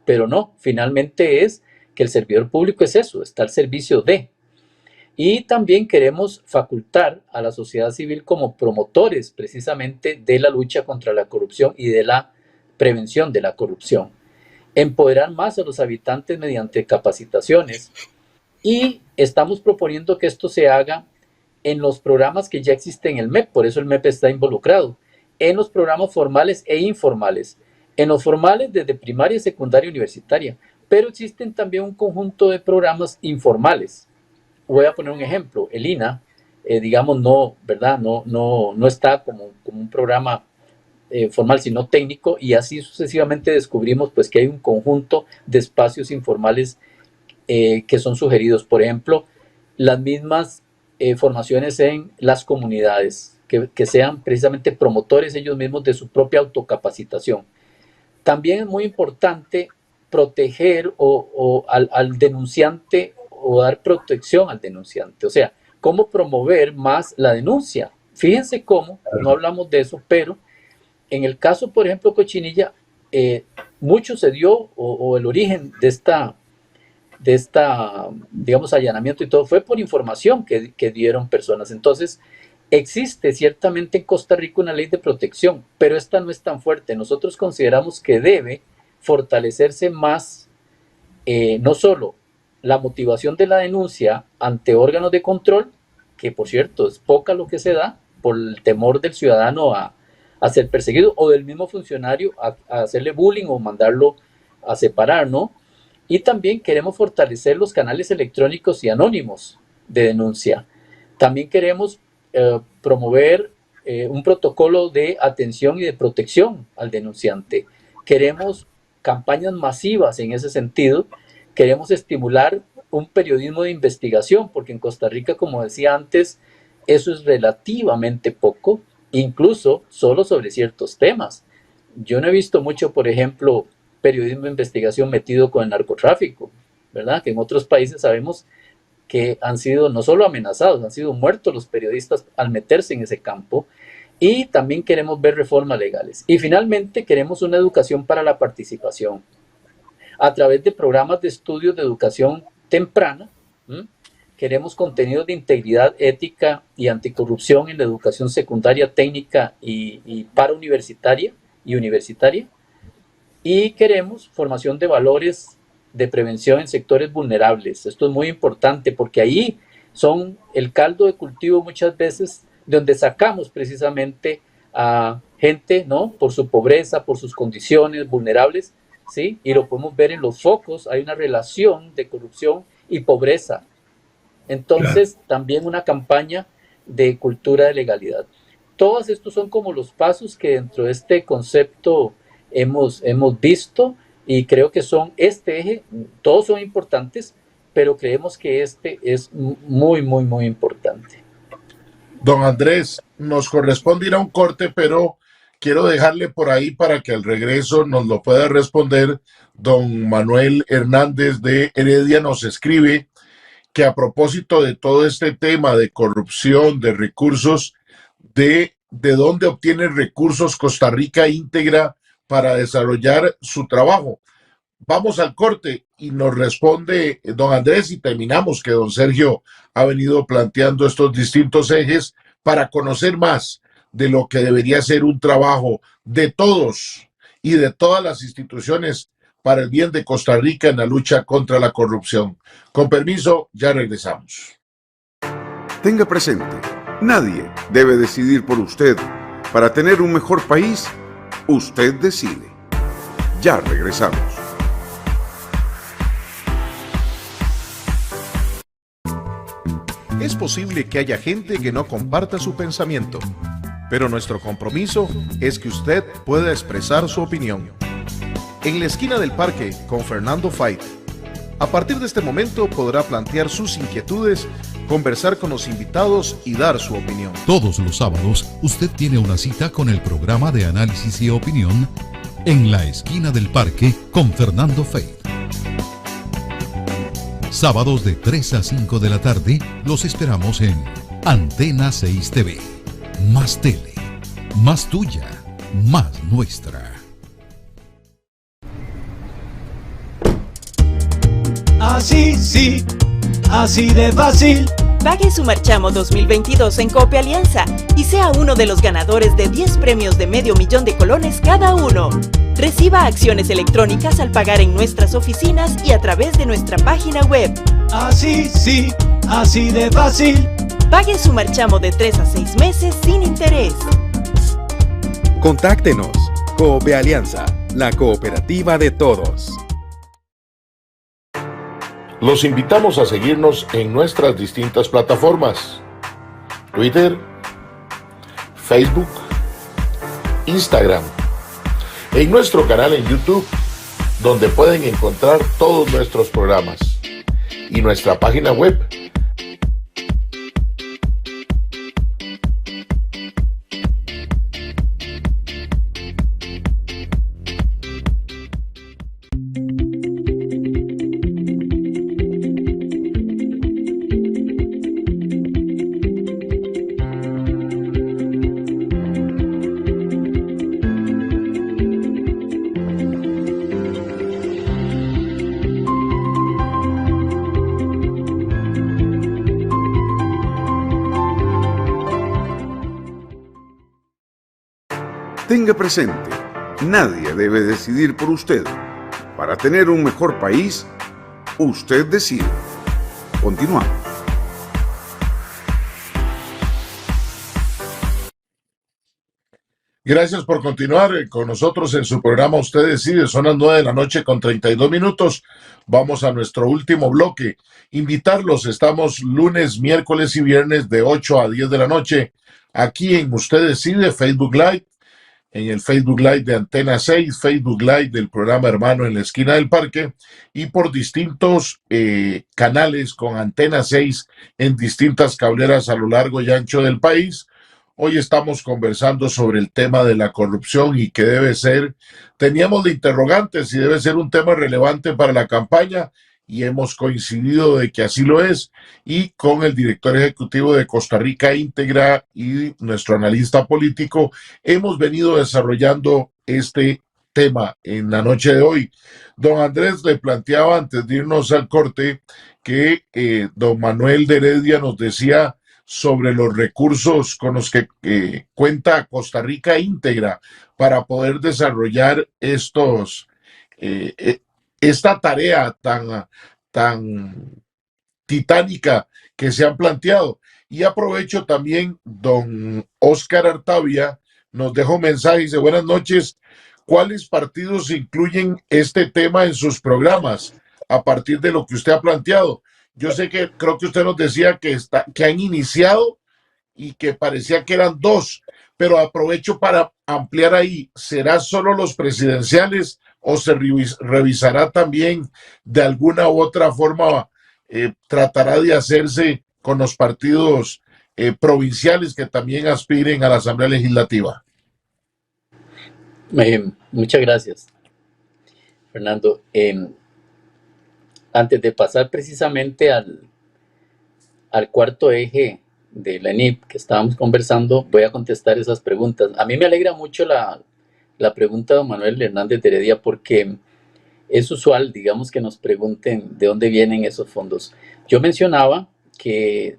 pero no, finalmente es que el servidor público es eso, está al servicio de. Y también queremos facultar a la sociedad civil como promotores precisamente de la lucha contra la corrupción y de la prevención de la corrupción. Empoderar más a los habitantes mediante capacitaciones, y estamos proponiendo que esto se haga en los programas que ya existen en el MEP, por eso el MEP está involucrado, en los programas formales e informales. En los formales desde primaria, secundaria y universitaria, pero existen también un conjunto de programas informales. Voy a poner un ejemplo, el INA, digamos, no, ¿verdad? No está como un programa formal, sino técnico, y así sucesivamente descubrimos pues que hay un conjunto de espacios informales que son sugeridos. Por ejemplo, las mismas formaciones en las comunidades, que sean precisamente promotores ellos mismos de su propia autocapacitación. También es muy importante proteger al denunciante o dar protección al denunciante. O sea, cómo promover más la denuncia. Fíjense cómo, no hablamos de eso, pero en el caso, por ejemplo, Cochinilla, mucho se dio, o el origen de esta, digamos, allanamiento y todo, fue por información que dieron personas. Entonces, existe ciertamente en Costa Rica una ley de protección, pero esta no es tan fuerte. Nosotros consideramos que debe fortalecerse más, no solo la motivación de la denuncia ante órganos de control, que por cierto es poca lo que se da, por el temor del ciudadano a ser perseguido, o del mismo funcionario a hacerle bullying o mandarlo a separar, ¿no? Y también queremos fortalecer los canales electrónicos y anónimos de denuncia. También queremos promover un protocolo de atención y de protección al denunciante. Queremos campañas masivas en ese sentido. Queremos estimular un periodismo de investigación, porque en Costa Rica, como decía antes, eso es relativamente poco, incluso solo sobre ciertos temas. Yo no he visto mucho, por ejemplo, periodismo de investigación metido con el narcotráfico, ¿verdad? Que en otros países sabemos que han sido no solo amenazados, han sido muertos los periodistas al meterse en ese campo. Y también queremos ver reformas legales. Y finalmente queremos una educación para la participación a través de programas de estudios de educación temprana. Queremos contenidos de integridad ética y anticorrupción en la educación secundaria, técnica y parauniversitaria y universitaria. Y queremos formación de valores de prevención en sectores vulnerables. Esto es muy importante porque ahí son el caldo de cultivo muchas veces de donde sacamos precisamente a gente, ¿no? Por su pobreza, por sus condiciones vulnerables, ¿sí? Y lo podemos ver en los focos, hay una relación de corrupción y pobreza. Entonces, también una campaña de cultura de legalidad. Todos estos son como los pasos que dentro de este concepto hemos visto, y creo que son este eje, todos son importantes, pero creemos que este es muy, muy, muy importante. Don Andrés, nos corresponde ir a un corte, pero quiero dejarle por ahí para que al regreso nos lo pueda responder. Don Manuel Hernández de Heredia nos escribe que a propósito de todo este tema de corrupción, de recursos, de dónde obtiene recursos Costa Rica íntegra para desarrollar su trabajo. Vamos al corte y nos responde don Andrés y terminamos, que don Sergio ha venido planteando estos distintos ejes para conocer más de lo que debería ser un trabajo de todos y de todas las instituciones para el bien de Costa Rica en la lucha contra la corrupción. Con permiso, ya regresamos. Tenga presente, nadie debe decidir por usted. Para tener un mejor país, usted decide. Ya regresamos. Es posible que haya gente que no comparta su pensamiento, pero nuestro compromiso es que usted pueda expresar su opinión. En la esquina del parque con Fernando Fait. A partir de este momento podrá plantear sus inquietudes, conversar con los invitados y dar su opinión. Todos los sábados usted tiene una cita con el programa de análisis y opinión En la esquina del parque con Fernando Fait. Sábados de 3 a 5 de la tarde los esperamos en Antena 6 TV. Más tele, más tuya, más nuestra. Así sí, así de fácil. Pague su marchamo 2022 en Cope Alianza y sea uno de los ganadores de 10 premios de $500,000 cada uno. Reciba acciones electrónicas al pagar en nuestras oficinas y a través de nuestra página web. Así sí, así de fácil. Pague su marchamo de 3 a 6 meses sin interés. Contáctenos. Cope Alianza, la cooperativa de todos. Los invitamos a seguirnos en nuestras distintas plataformas: Twitter, Facebook, Instagram, en nuestro canal en YouTube, donde pueden encontrar todos nuestros programas, y nuestra página web. Tenga presente, nadie debe decidir por usted. Para tener un mejor país, usted decide. Continuamos. Gracias por continuar con nosotros en su programa Usted Decide. Son las 9 de la noche con 32 minutos. Vamos a nuestro último bloque. Invitarlos, estamos lunes, miércoles y viernes de 8 a 10 de la noche aquí en Usted Decide, Facebook Live, en el Facebook Live de Antena 6, Facebook Live del programa Hermano en la Esquina del Parque, y por distintos canales con Antena 6 en distintas cableras a lo largo y ancho del país. Hoy estamos conversando sobre el tema de la corrupción y que debe ser, teníamos de interrogantes si debe ser un tema relevante para la campaña, y hemos coincidido de que así lo es, y con el director ejecutivo de Costa Rica Íntegra y nuestro analista político hemos venido desarrollando este tema en la noche de hoy. Don Andrés le planteaba antes de irnos al corte que don Manuel de Heredia nos decía sobre los recursos con los que cuenta Costa Rica Íntegra para poder desarrollar esta tarea tan titánica que se han planteado. Y aprovecho también, don Oscar Artavia nos dejó un mensaje y dice: buenas noches, ¿cuáles partidos incluyen este tema en sus programas a partir de lo que usted ha planteado? Yo sé que creo que usted nos decía que han iniciado y que parecía que eran 2, pero aprovecho para ampliar ahí. ¿Será solo los presidenciales o se revisará también de alguna u otra forma, tratará de hacerse con los partidos provinciales que también aspiren a la Asamblea Legislativa? Muchas gracias, Fernando. Antes de pasar precisamente al cuarto eje de la ENIP que estábamos conversando, voy a contestar esas preguntas. A mí me alegra mucho la pregunta de don Manuel Hernández de Heredia, porque es usual, digamos, que nos pregunten de dónde vienen esos fondos. Yo mencionaba que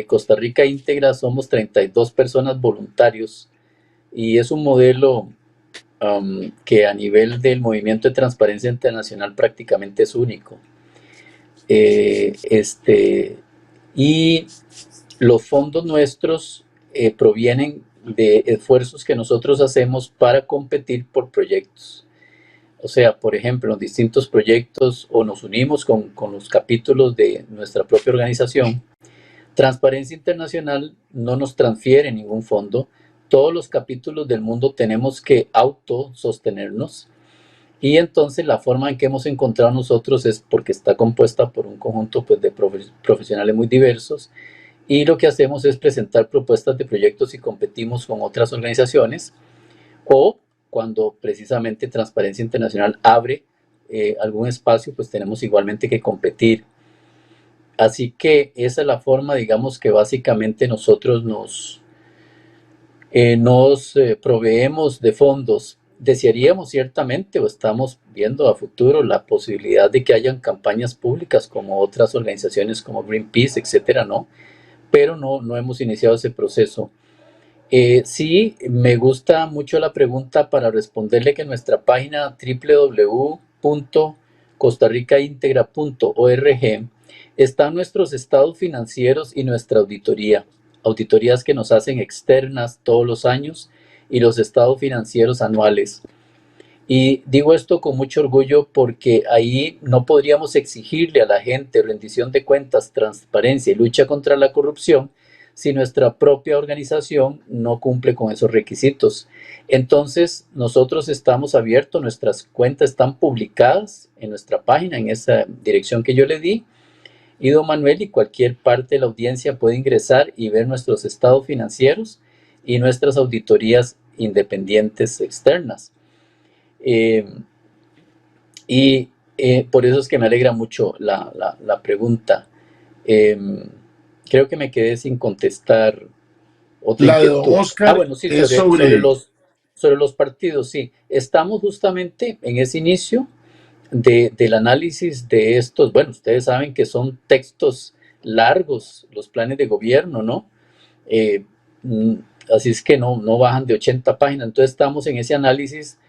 Costa Rica Íntegra somos 32 personas voluntarios y es un modelo que a nivel del Movimiento de Transparencia Internacional prácticamente es único. Y los fondos nuestros provienen de esfuerzos que nosotros hacemos para competir por proyectos. O sea, por ejemplo, en distintos proyectos o nos unimos con los capítulos de nuestra propia organización. Transparencia Internacional no nos transfiere ningún fondo. Todos los capítulos del mundo tenemos que autosostenernos. Y entonces la forma en que hemos encontrado nosotros es porque está compuesta por un conjunto pues, de profesionales muy diversos, y lo que hacemos es presentar propuestas de proyectos y competimos con otras organizaciones, o cuando precisamente Transparencia Internacional abre algún espacio, pues tenemos igualmente que competir. Así que esa es la forma, digamos, que básicamente nosotros nos proveemos de fondos. Desearíamos ciertamente, o estamos viendo a futuro, la posibilidad de que hayan campañas públicas como otras organizaciones como Greenpeace, etcétera, ¿no? Pero no hemos iniciado ese proceso. Sí, me gusta mucho la pregunta para responderle que en nuestra página www.costarricaintegra.org están nuestros estados financieros y nuestra auditoría. Auditorías que nos hacen externas todos los años y los estados financieros anuales. Y digo esto con mucho orgullo porque ahí no podríamos exigirle a la gente rendición de cuentas, transparencia y lucha contra la corrupción si nuestra propia organización no cumple con esos requisitos. Entonces, nosotros estamos abiertos, nuestras cuentas están publicadas en nuestra página, en esa dirección que yo le di, y don Manuel y cualquier parte de la audiencia puede ingresar y ver nuestros estados financieros y nuestras auditorías independientes externas. Por eso es que me alegra mucho la pregunta. Creo que me quedé sin contestar otra La de inquietud. Oscar Bueno, sí, es sobre los partidos, sí. Estamos justamente en ese inicio del análisis de estos. Bueno, ustedes saben que son textos largos, los planes de gobierno, ¿no? Así es que no bajan de 80 páginas. Entonces estamos en ese análisis,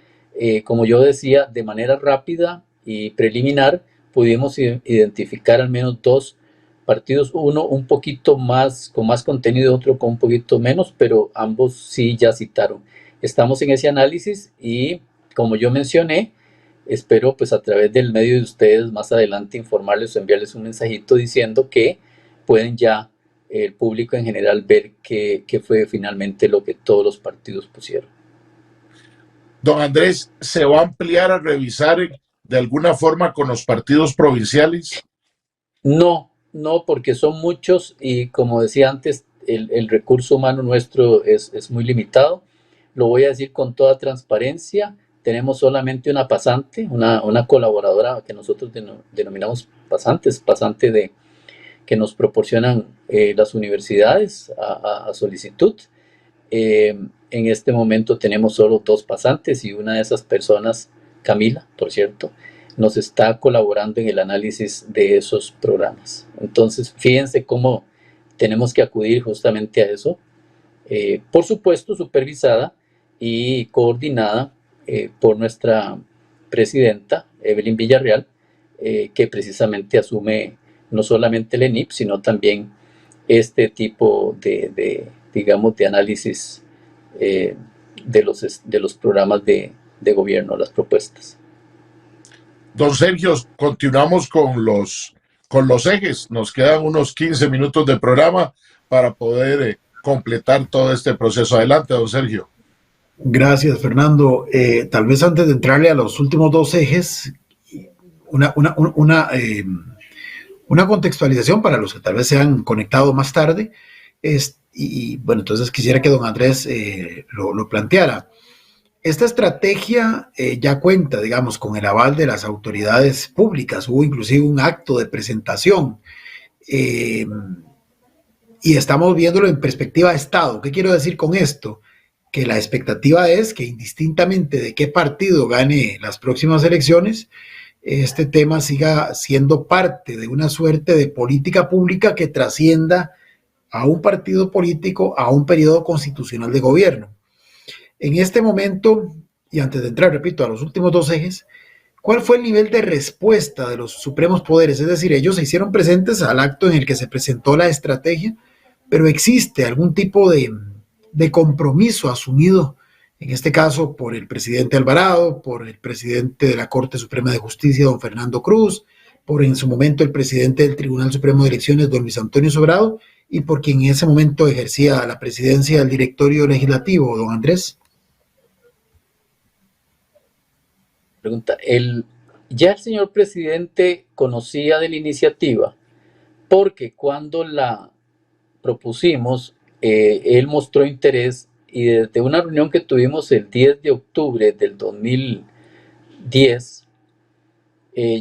como yo decía, de manera rápida y preliminar, pudimos identificar al menos dos partidos, uno un poquito más, con más contenido, otro con un poquito menos, pero ambos sí ya citaron. Estamos en ese análisis y, como yo mencioné, espero pues a través del medio de ustedes más adelante informarles o enviarles un mensajito diciendo que pueden ya el público en general ver qué fue finalmente lo que todos los partidos pusieron. Don Andrés, ¿se va a ampliar a revisar de alguna forma con los partidos provinciales? No, porque son muchos y como decía antes, el recurso humano nuestro es muy limitado. Lo voy a decir con toda transparencia. Tenemos solamente una pasante, una colaboradora que nosotros denominamos pasante que nos proporcionan las universidades a solicitud. En este momento tenemos solo 2 pasantes y una de esas personas, Camila, por cierto, nos está colaborando en el análisis de esos programas. Entonces, fíjense cómo tenemos que acudir justamente a eso. Por supuesto, supervisada y coordinada por nuestra presidenta, Evelyn Villarreal, que precisamente asume no solamente el ENIP, sino también este tipo digamos, de análisis de los programas de gobierno, las propuestas. Don Sergio, continuamos con los ejes. Nos quedan unos 15 minutos de programa para poder completar todo este proceso. Adelante, don Sergio. Gracias, Fernando. Tal vez antes de entrarle a los últimos 2 ejes, una contextualización para los que tal vez se han conectado más tarde. Bueno, entonces quisiera que don Andrés lo planteara. Esta estrategia ya cuenta, digamos, con el aval de las autoridades públicas. Hubo inclusive un acto de presentación y estamos viéndolo en perspectiva de Estado. ¿Qué quiero decir con esto? Que la expectativa es que indistintamente de qué partido gane las próximas elecciones, este tema siga siendo parte de una suerte de política pública que trascienda a un partido político, a un periodo constitucional de gobierno. En este momento, y antes de entrar, repito, a los últimos 2 ejes, ¿cuál fue el nivel de respuesta de los supremos poderes? Es decir, ellos se hicieron presentes al acto en el que se presentó la estrategia, pero ¿existe algún tipo de compromiso asumido, en este caso por el presidente Alvarado, por el presidente de la Corte Suprema de Justicia, don Fernando Cruz, por en su momento el presidente del Tribunal Supremo de Elecciones, don Luis Antonio Sobrado, y por quien en ese momento ejercía la presidencia del directorio legislativo, don Andrés? Pregunta, ya el señor presidente conocía de la iniciativa, porque cuando la propusimos, él mostró interés y desde una reunión que tuvimos el 10 de octubre del 2010,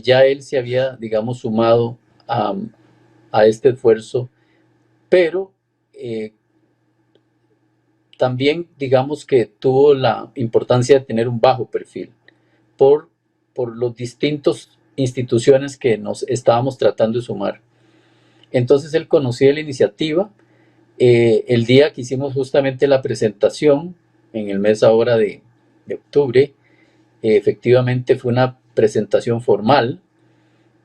ya él se había, digamos, sumado a a este esfuerzo, pero también digamos que tuvo la importancia de tener un bajo perfil por los distintos instituciones que nos estábamos tratando de sumar. Entonces él conocía la iniciativa. El día que hicimos justamente la presentación, en el mes ahora de octubre, efectivamente fue una presentación formal.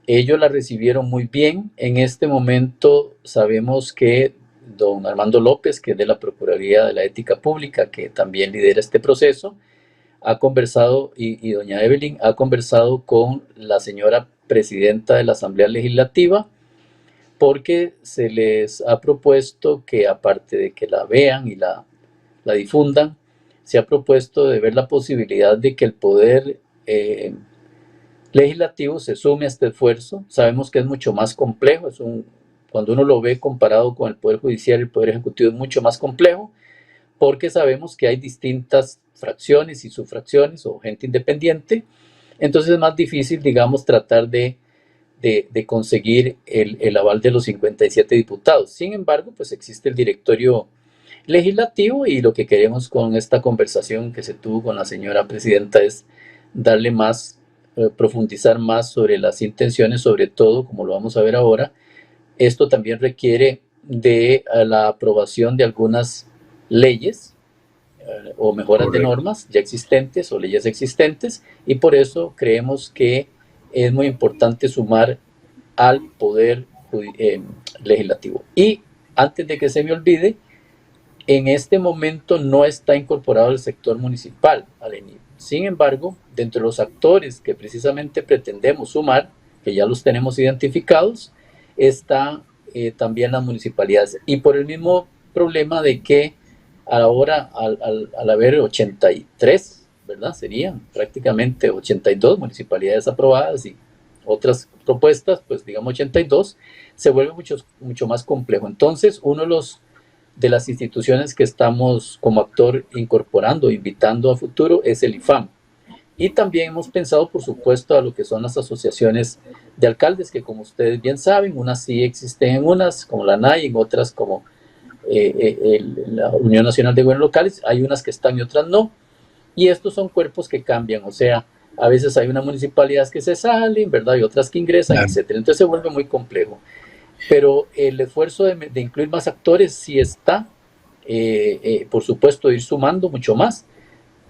Ellos la recibieron muy bien. En este momento sabemos que don Armando López, que es de la Procuraduría de la Ética Pública, que también lidera este proceso, ha conversado, y doña Evelyn ha conversado con la señora presidenta de la Asamblea Legislativa, porque se les ha propuesto que, aparte de que la vean y la difundan, se ha propuesto de ver la posibilidad de que el Poder Legislativo se sume a este esfuerzo. Sabemos que es mucho más complejo, cuando uno lo ve comparado con el Poder Judicial y el Poder Ejecutivo es mucho más complejo, porque sabemos que hay distintas fracciones y subfracciones o gente independiente. Entonces es más difícil, digamos, tratar de conseguir el aval de los 57 diputados. Sin embargo, pues existe el directorio legislativo, y lo que queremos con esta conversación que se tuvo con la señora presidenta es darle más, profundizar más sobre las intenciones, sobre todo, como lo vamos a ver ahora. Esto también requiere de la aprobación de algunas leyes o mejoras de normas ya existentes o leyes existentes, y por eso creemos que es muy importante sumar al Poder Legislativo. Y antes de que se me olvide, en este momento no está incorporado el sector municipal al ENIB. Sin embargo, dentro de los actores que precisamente pretendemos sumar, que ya los tenemos identificados, está también las municipalidades. Y por el mismo problema de que ahora, al haber 83, ¿verdad? Serían prácticamente 82 municipalidades aprobadas y otras propuestas, pues digamos 82, se vuelve mucho más complejo. Entonces, uno de las instituciones que estamos como actor incorporando, invitando a futuro, es el IFAM. Y también hemos pensado, por supuesto, a lo que son las asociaciones de alcaldes, que como ustedes bien saben, unas sí existen en unas, como la NAI, en otras como la Unión Nacional de Gobiernos Locales, hay unas que están y otras no. Y estos son cuerpos que cambian, o sea, a veces hay unas municipalidades que se salen, ¿verdad? Y otras que ingresan, claro, etcétera. Entonces se vuelve muy complejo. Pero el esfuerzo de incluir más actores sí está, por supuesto, ir sumando mucho más.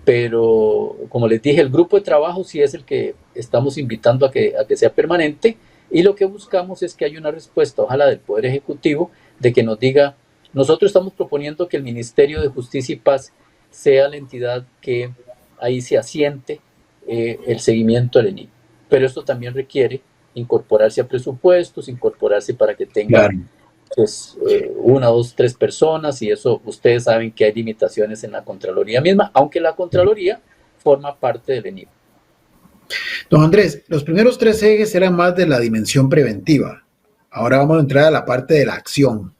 Pero, como les dije, el grupo de trabajo sí es el que estamos invitando a que sea permanente, y lo que buscamos es que haya una respuesta, ojalá del Poder Ejecutivo, de que nos diga, nosotros estamos proponiendo que el Ministerio de Justicia y Paz sea la entidad que ahí se asiente el seguimiento del ENIB. Pero esto también requiere incorporarse a presupuestos, incorporarse para que tenga, claro, pues, 1, 2, 3 personas, y eso ustedes saben que hay limitaciones en la Contraloría misma, aunque la Contraloría forma parte del ENIB. Don Andrés, los primeros 3 ejes eran más de la dimensión preventiva. Ahora vamos a entrar a la parte de la acción.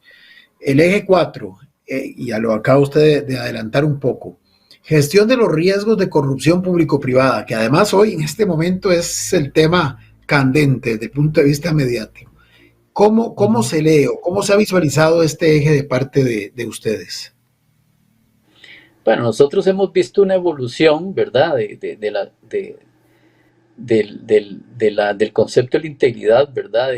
El eje 4, y ya lo acaba usted de adelantar un poco, gestión de los riesgos de corrupción público-privada, que además hoy en este momento es el tema candente desde el punto de vista mediático. ¿Cómo se lee o cómo se ha visualizado este eje de parte de ustedes? Bueno, nosotros hemos visto una evolución, ¿verdad?, del concepto de la integridad, ¿verdad?,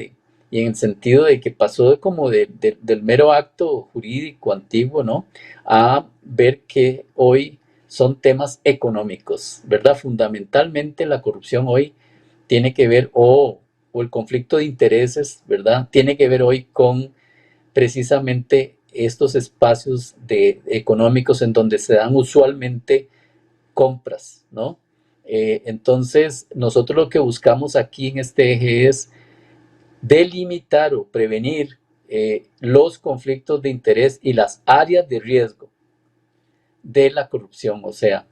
y en el sentido de que pasó del mero acto jurídico antiguo, ¿no?, a ver que hoy son temas económicos, ¿verdad? Fundamentalmente la corrupción hoy tiene que ver, o el conflicto de intereses, ¿verdad?, tiene que ver hoy con precisamente estos espacios económicos en donde se dan usualmente compras, ¿no? Entonces, nosotros lo que buscamos aquí en este eje es delimitar o prevenir los conflictos de interés y las áreas de riesgo de la corrupción, o sea,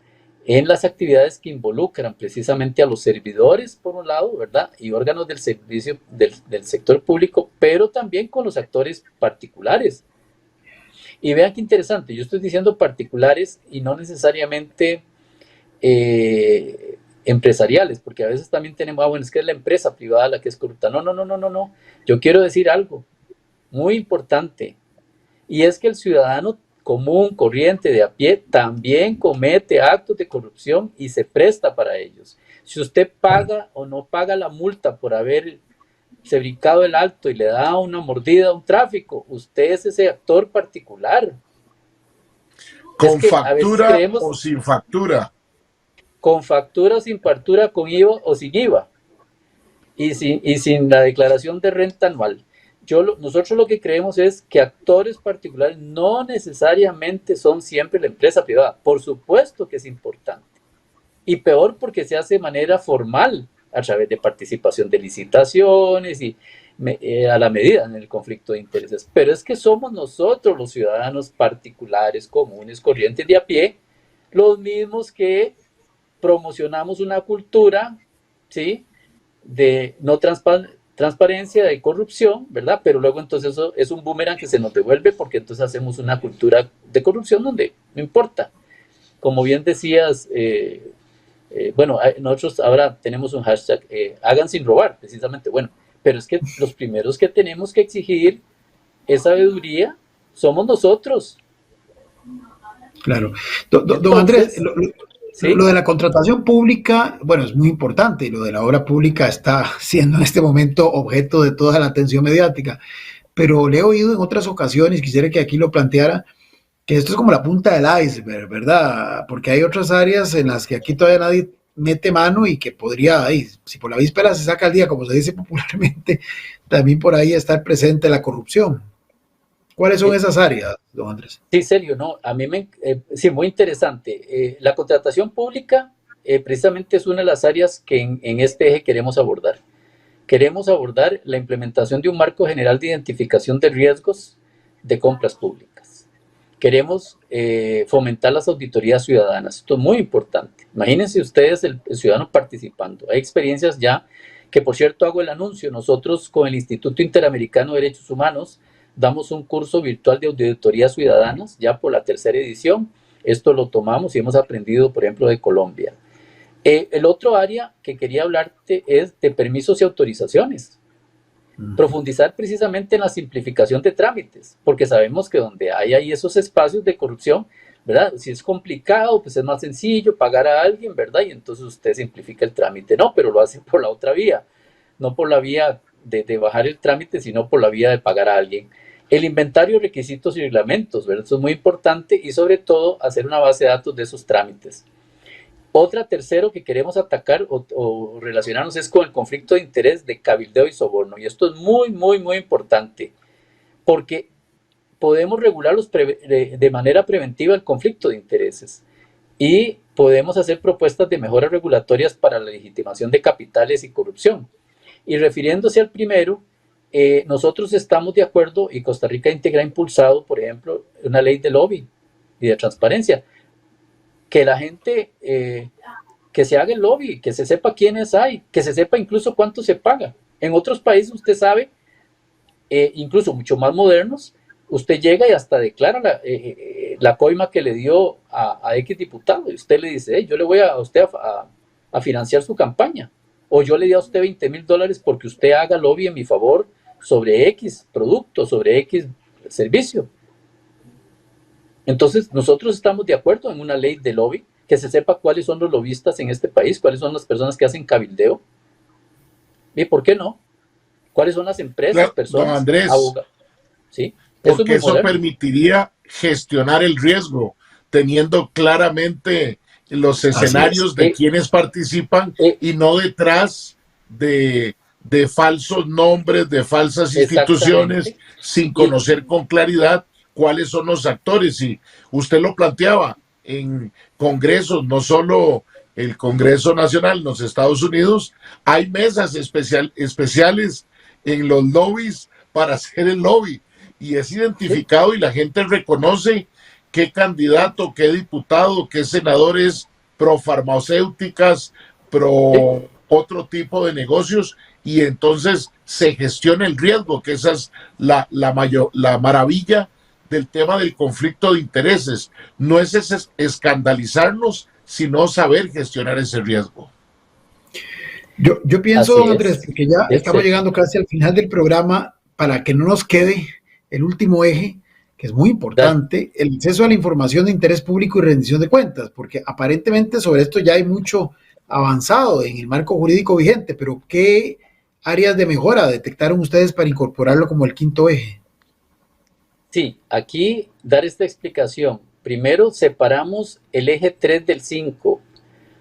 en las actividades que involucran precisamente a los servidores, por un lado, ¿verdad?, y órganos del servicio del sector público, pero también con los actores particulares. Y vean qué interesante, yo estoy diciendo particulares y no necesariamente empresariales, porque a veces también tenemos, bueno, es que es la empresa privada la que es corrupta. No. Yo quiero decir algo. muy importante, y es que el ciudadano común, corriente, de a pie, también comete actos de corrupción y se presta para ellos. Si usted paga o no paga la multa por haberse brincado el alto y le da una mordida a un tráfico, usted es ese actor particular. ¿Con factura o sin factura? Con factura o sin factura, con IVA o sin IVA, y sin la declaración de renta anual. Nosotros lo que creemos es que actores particulares no necesariamente son siempre la empresa privada. Por supuesto que es importante. Y peor porque se hace de manera formal, a través de participación de licitaciones y a la medida en el conflicto de intereses. Pero es que somos nosotros los ciudadanos particulares, comunes, corrientes de a pie, los mismos que promocionamos una cultura, ¿sí?, de no transparencia, de corrupción, ¿verdad? Pero luego entonces eso es un boomerang que se nos devuelve, porque entonces hacemos una cultura de corrupción donde no importa. Como bien decías, bueno, nosotros ahora tenemos un hashtag, hagan sin robar, precisamente. Bueno, pero es que los primeros que tenemos que exigir esa sabiduría somos nosotros. Claro. Don Andrés, ¿sí? Lo de la contratación pública, bueno, es muy importante, y lo de la obra pública está siendo en este momento objeto de toda la atención mediática, pero le he oído en otras ocasiones, quisiera que aquí lo planteara, que esto es como la punta del iceberg, ¿verdad? Porque hay otras áreas en las que aquí todavía nadie mete mano y que podría, si por la víspera se saca el día, como se dice popularmente, también por ahí estar presente la corrupción. ¿Cuáles son esas áreas, don Andrés? Sí, serio, no, a mí sí, muy interesante. La contratación pública precisamente es una de las áreas que en este eje queremos abordar. Queremos abordar la implementación de un marco general de identificación de riesgos de compras públicas. Queremos fomentar las auditorías ciudadanas. Esto es muy importante. Imagínense ustedes el ciudadano participando. Hay experiencias ya que, por cierto, hago el anuncio. Nosotros con el Instituto Interamericano de Derechos Humanos damos un curso virtual de auditorías ciudadanas, ya por la 3ª edición. Esto lo tomamos y hemos aprendido, por ejemplo, de Colombia. El otro área que quería hablarte es de permisos y autorizaciones. Profundizar precisamente en la simplificación de trámites, porque sabemos que donde hay ahí esos espacios de corrupción, ¿verdad? Si es complicado, pues es más sencillo pagar a alguien, ¿verdad? Y entonces usted simplifica el trámite. No, pero lo hace por la otra vía, no por la vía de bajar el trámite, sino por la vía de pagar a alguien. El inventario de requisitos y reglamentos, ¿verdad? Eso es muy importante, y sobre todo hacer una base de datos de esos trámites. Tercero que queremos atacar o relacionarnos es con el conflicto de interés de cabildeo y soborno. Y esto es muy, muy, muy importante, porque podemos regularlos de manera preventiva el conflicto de intereses, y podemos hacer propuestas de mejoras regulatorias para la legitimación de capitales y corrupción. Y refiriéndose al primero, nosotros estamos de acuerdo, y Costa Rica Íntegra ha impulsado, por ejemplo, una ley de lobby y de transparencia, que la gente, que se haga el lobby, que se sepa quiénes hay, que se sepa incluso cuánto se paga. En otros países, usted sabe, incluso mucho más modernos, usted llega y hasta declara la coima que le dio a X diputado, y usted le dice, yo le voy a usted a financiar su campaña, o yo le di a usted $20,000 porque usted haga lobby en mi favor sobre X producto, sobre X servicio. Entonces, nosotros estamos de acuerdo en una ley de lobby, que se sepa cuáles son los lobistas en este país, cuáles son las personas que hacen cabildeo. ¿Y por qué no? ¿Cuáles son las empresas, personas, don Andrés, abogados? ¿Sí? Porque eso permitiría gestionar el riesgo, teniendo claramente los escenarios de quienes participan, y no detrás de falsos nombres, de falsas instituciones, sin conocer con claridad cuáles son los actores. Y usted lo planteaba en congresos, no solo el Congreso Nacional en los Estados Unidos, hay mesas especiales en los lobbies para hacer el lobby, y es identificado y la gente reconoce qué candidato, qué diputado, qué senador es pro farmacéuticas, pro otro tipo de negocios, y entonces se gestiona el riesgo, que esa es la maravilla del tema del conflicto de intereses. No es escandalizarnos, sino saber gestionar ese riesgo. Yo pienso, don Andrés, porque ya estamos llegando casi al final del programa, para que no nos quede el último eje, que es muy importante, el acceso a la información de interés público y rendición de cuentas, porque aparentemente sobre esto ya hay mucho avanzado en el marco jurídico vigente, pero ¿qué áreas de mejora detectaron ustedes para incorporarlo como el quinto eje? Sí, aquí dar esta explicación. Primero separamos el eje 3 del 5,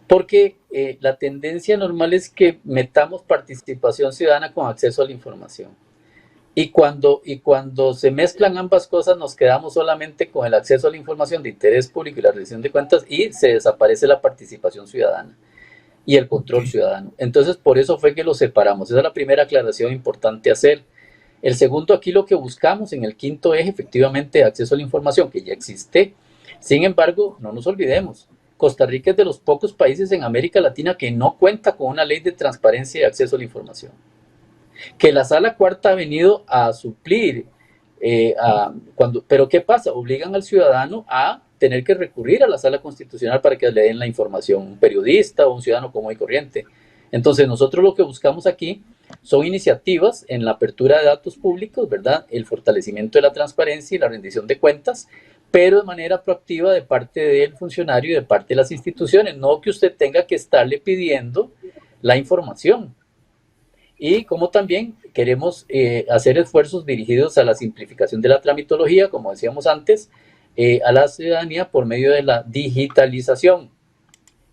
porque la tendencia normal es que metamos participación ciudadana con acceso a la información. Y cuando se mezclan ambas cosas, nos quedamos solamente con el acceso a la información de interés público y la rendición de cuentas y se desaparece la participación ciudadana y el control ciudadano. Entonces, por eso fue que lo separamos. Esa es la primera aclaración importante hacer. El segundo, aquí lo que buscamos en el quinto eje, efectivamente, acceso a la información, que ya existe. Sin embargo, no nos olvidemos, Costa Rica es de los pocos países en América Latina que no cuenta con una ley de transparencia y acceso a la información. Que la Sala Cuarta ha venido a suplir, pero ¿qué pasa? Obligan al ciudadano a tener que recurrir a la Sala Constitucional para que le den la información, un periodista o un ciudadano común y corriente. Entonces, nosotros lo que buscamos aquí son iniciativas en la apertura de datos públicos, ¿verdad? El fortalecimiento de la transparencia y la rendición de cuentas, pero de manera proactiva de parte del funcionario y de parte de las instituciones, no que usted tenga que estarle pidiendo la información. Y como también queremos hacer esfuerzos dirigidos a la simplificación de la tramitología, como decíamos antes, a la ciudadanía por medio de la digitalización,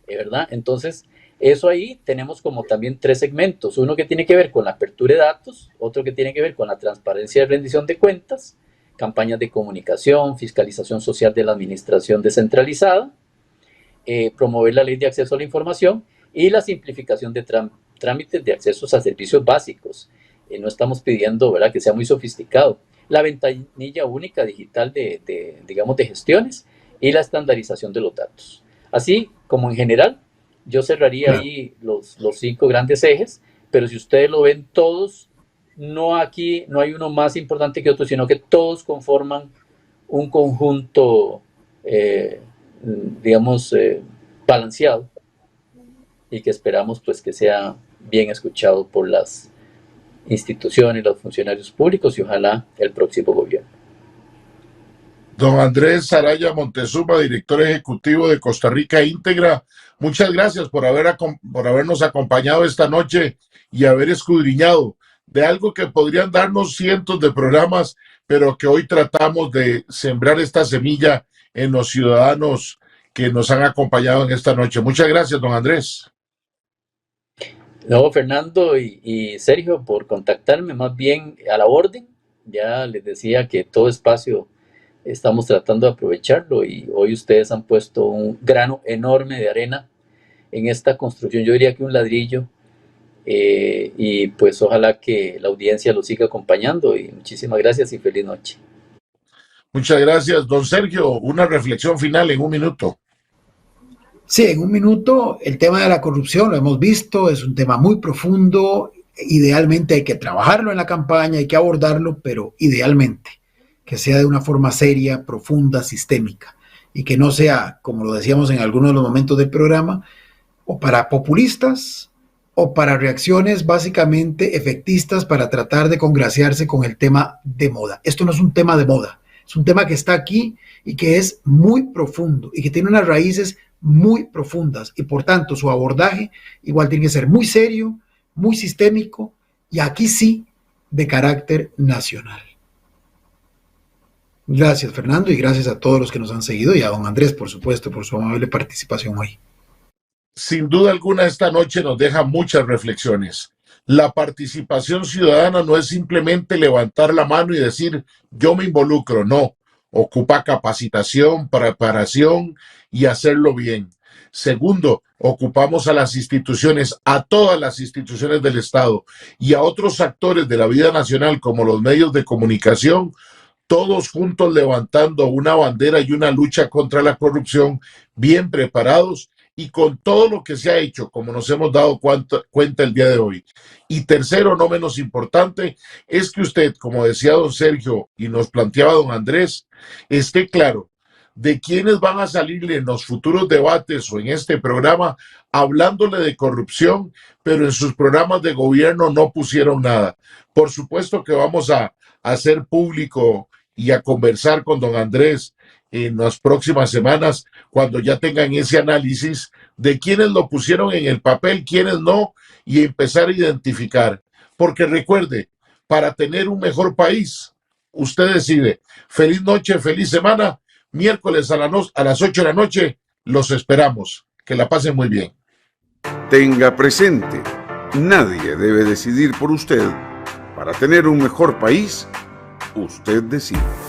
¿verdad? Entonces, eso ahí tenemos como también 3 segmentos, uno que tiene que ver con la apertura de datos, otro que tiene que ver con la transparencia y rendición de cuentas, campañas de comunicación, fiscalización social de la administración descentralizada, promover la ley de acceso a la información y la simplificación de trámites de accesos a servicios básicos. No estamos pidiendo, ¿verdad?, que sea muy sofisticado. La ventanilla única digital digamos, de gestiones y la estandarización de los datos. Así como en general, yo cerraría ahí los 5 grandes ejes, pero si ustedes lo ven todos, no hay uno más importante que otro, sino que todos conforman un conjunto, digamos, balanceado y que esperamos pues que sea bien escuchado por las instituciones, los funcionarios públicos y ojalá el próximo gobierno. Don Andrés Saraya Montezuma, director ejecutivo de Costa Rica Íntegra, muchas gracias por habernos acompañado esta noche y haber escudriñado de algo que podrían darnos cientos de programas, pero que hoy tratamos de sembrar esta semilla en los ciudadanos que nos han acompañado en esta noche. Muchas gracias, don Andrés. No, Fernando y Sergio, por contactarme, más bien a la orden. Ya les decía que todo espacio estamos tratando de aprovecharlo y hoy ustedes han puesto un grano enorme de arena en esta construcción, yo diría que un ladrillo, y pues ojalá que la audiencia lo siga acompañando y muchísimas gracias y feliz noche. Muchas gracias, don Sergio. Una reflexión final en un minuto. Sí, en un minuto, el tema de la corrupción lo hemos visto, es un tema muy profundo, idealmente hay que trabajarlo en la campaña, hay que abordarlo, pero idealmente que sea de una forma seria, profunda, sistémica, y que no sea, como lo decíamos en algunos de los momentos del programa, o para populistas, o para reacciones básicamente efectistas para tratar de congraciarse con el tema de moda. Esto no es un tema de moda, es un tema que está aquí y que es muy profundo y que tiene unas raíces muy profundas y por tanto su abordaje igual tiene que ser muy serio, muy sistémico y aquí sí de carácter nacional. Gracias, Fernando, y gracias a todos los que nos han seguido y a don Andrés, por supuesto, por su amable participación hoy. Sin duda alguna, esta noche nos deja muchas reflexiones. La participación ciudadana no es simplemente levantar la mano y decir yo me involucro, no. Ocupa capacitación, preparación y hacerlo bien. Segundo, ocupamos a las instituciones, a todas las instituciones del Estado y a otros actores de la vida nacional como los medios de comunicación, todos juntos levantando una bandera y una lucha contra la corrupción, bien preparados y con todo lo que se ha hecho, como nos hemos dado cuenta el día de hoy. Y tercero, no menos importante, es que usted, como decía don Sergio y nos planteaba don Andrés, esté claro de quiénes van a salirle en los futuros debates o en este programa hablándole de corrupción, pero en sus programas de gobierno no pusieron nada. Por supuesto que vamos a hacer público y a conversar con don Andrés en las próximas semanas, cuando ya tengan ese análisis de quiénes lo pusieron en el papel, quiénes no, y empezar a identificar. Porque recuerde, para tener un mejor país, usted decide. Feliz noche, feliz semana. Miércoles a las 8 de la noche los esperamos. Que la pasen muy bien. Tenga presente, nadie debe decidir por usted. Para tener un mejor país, usted decide.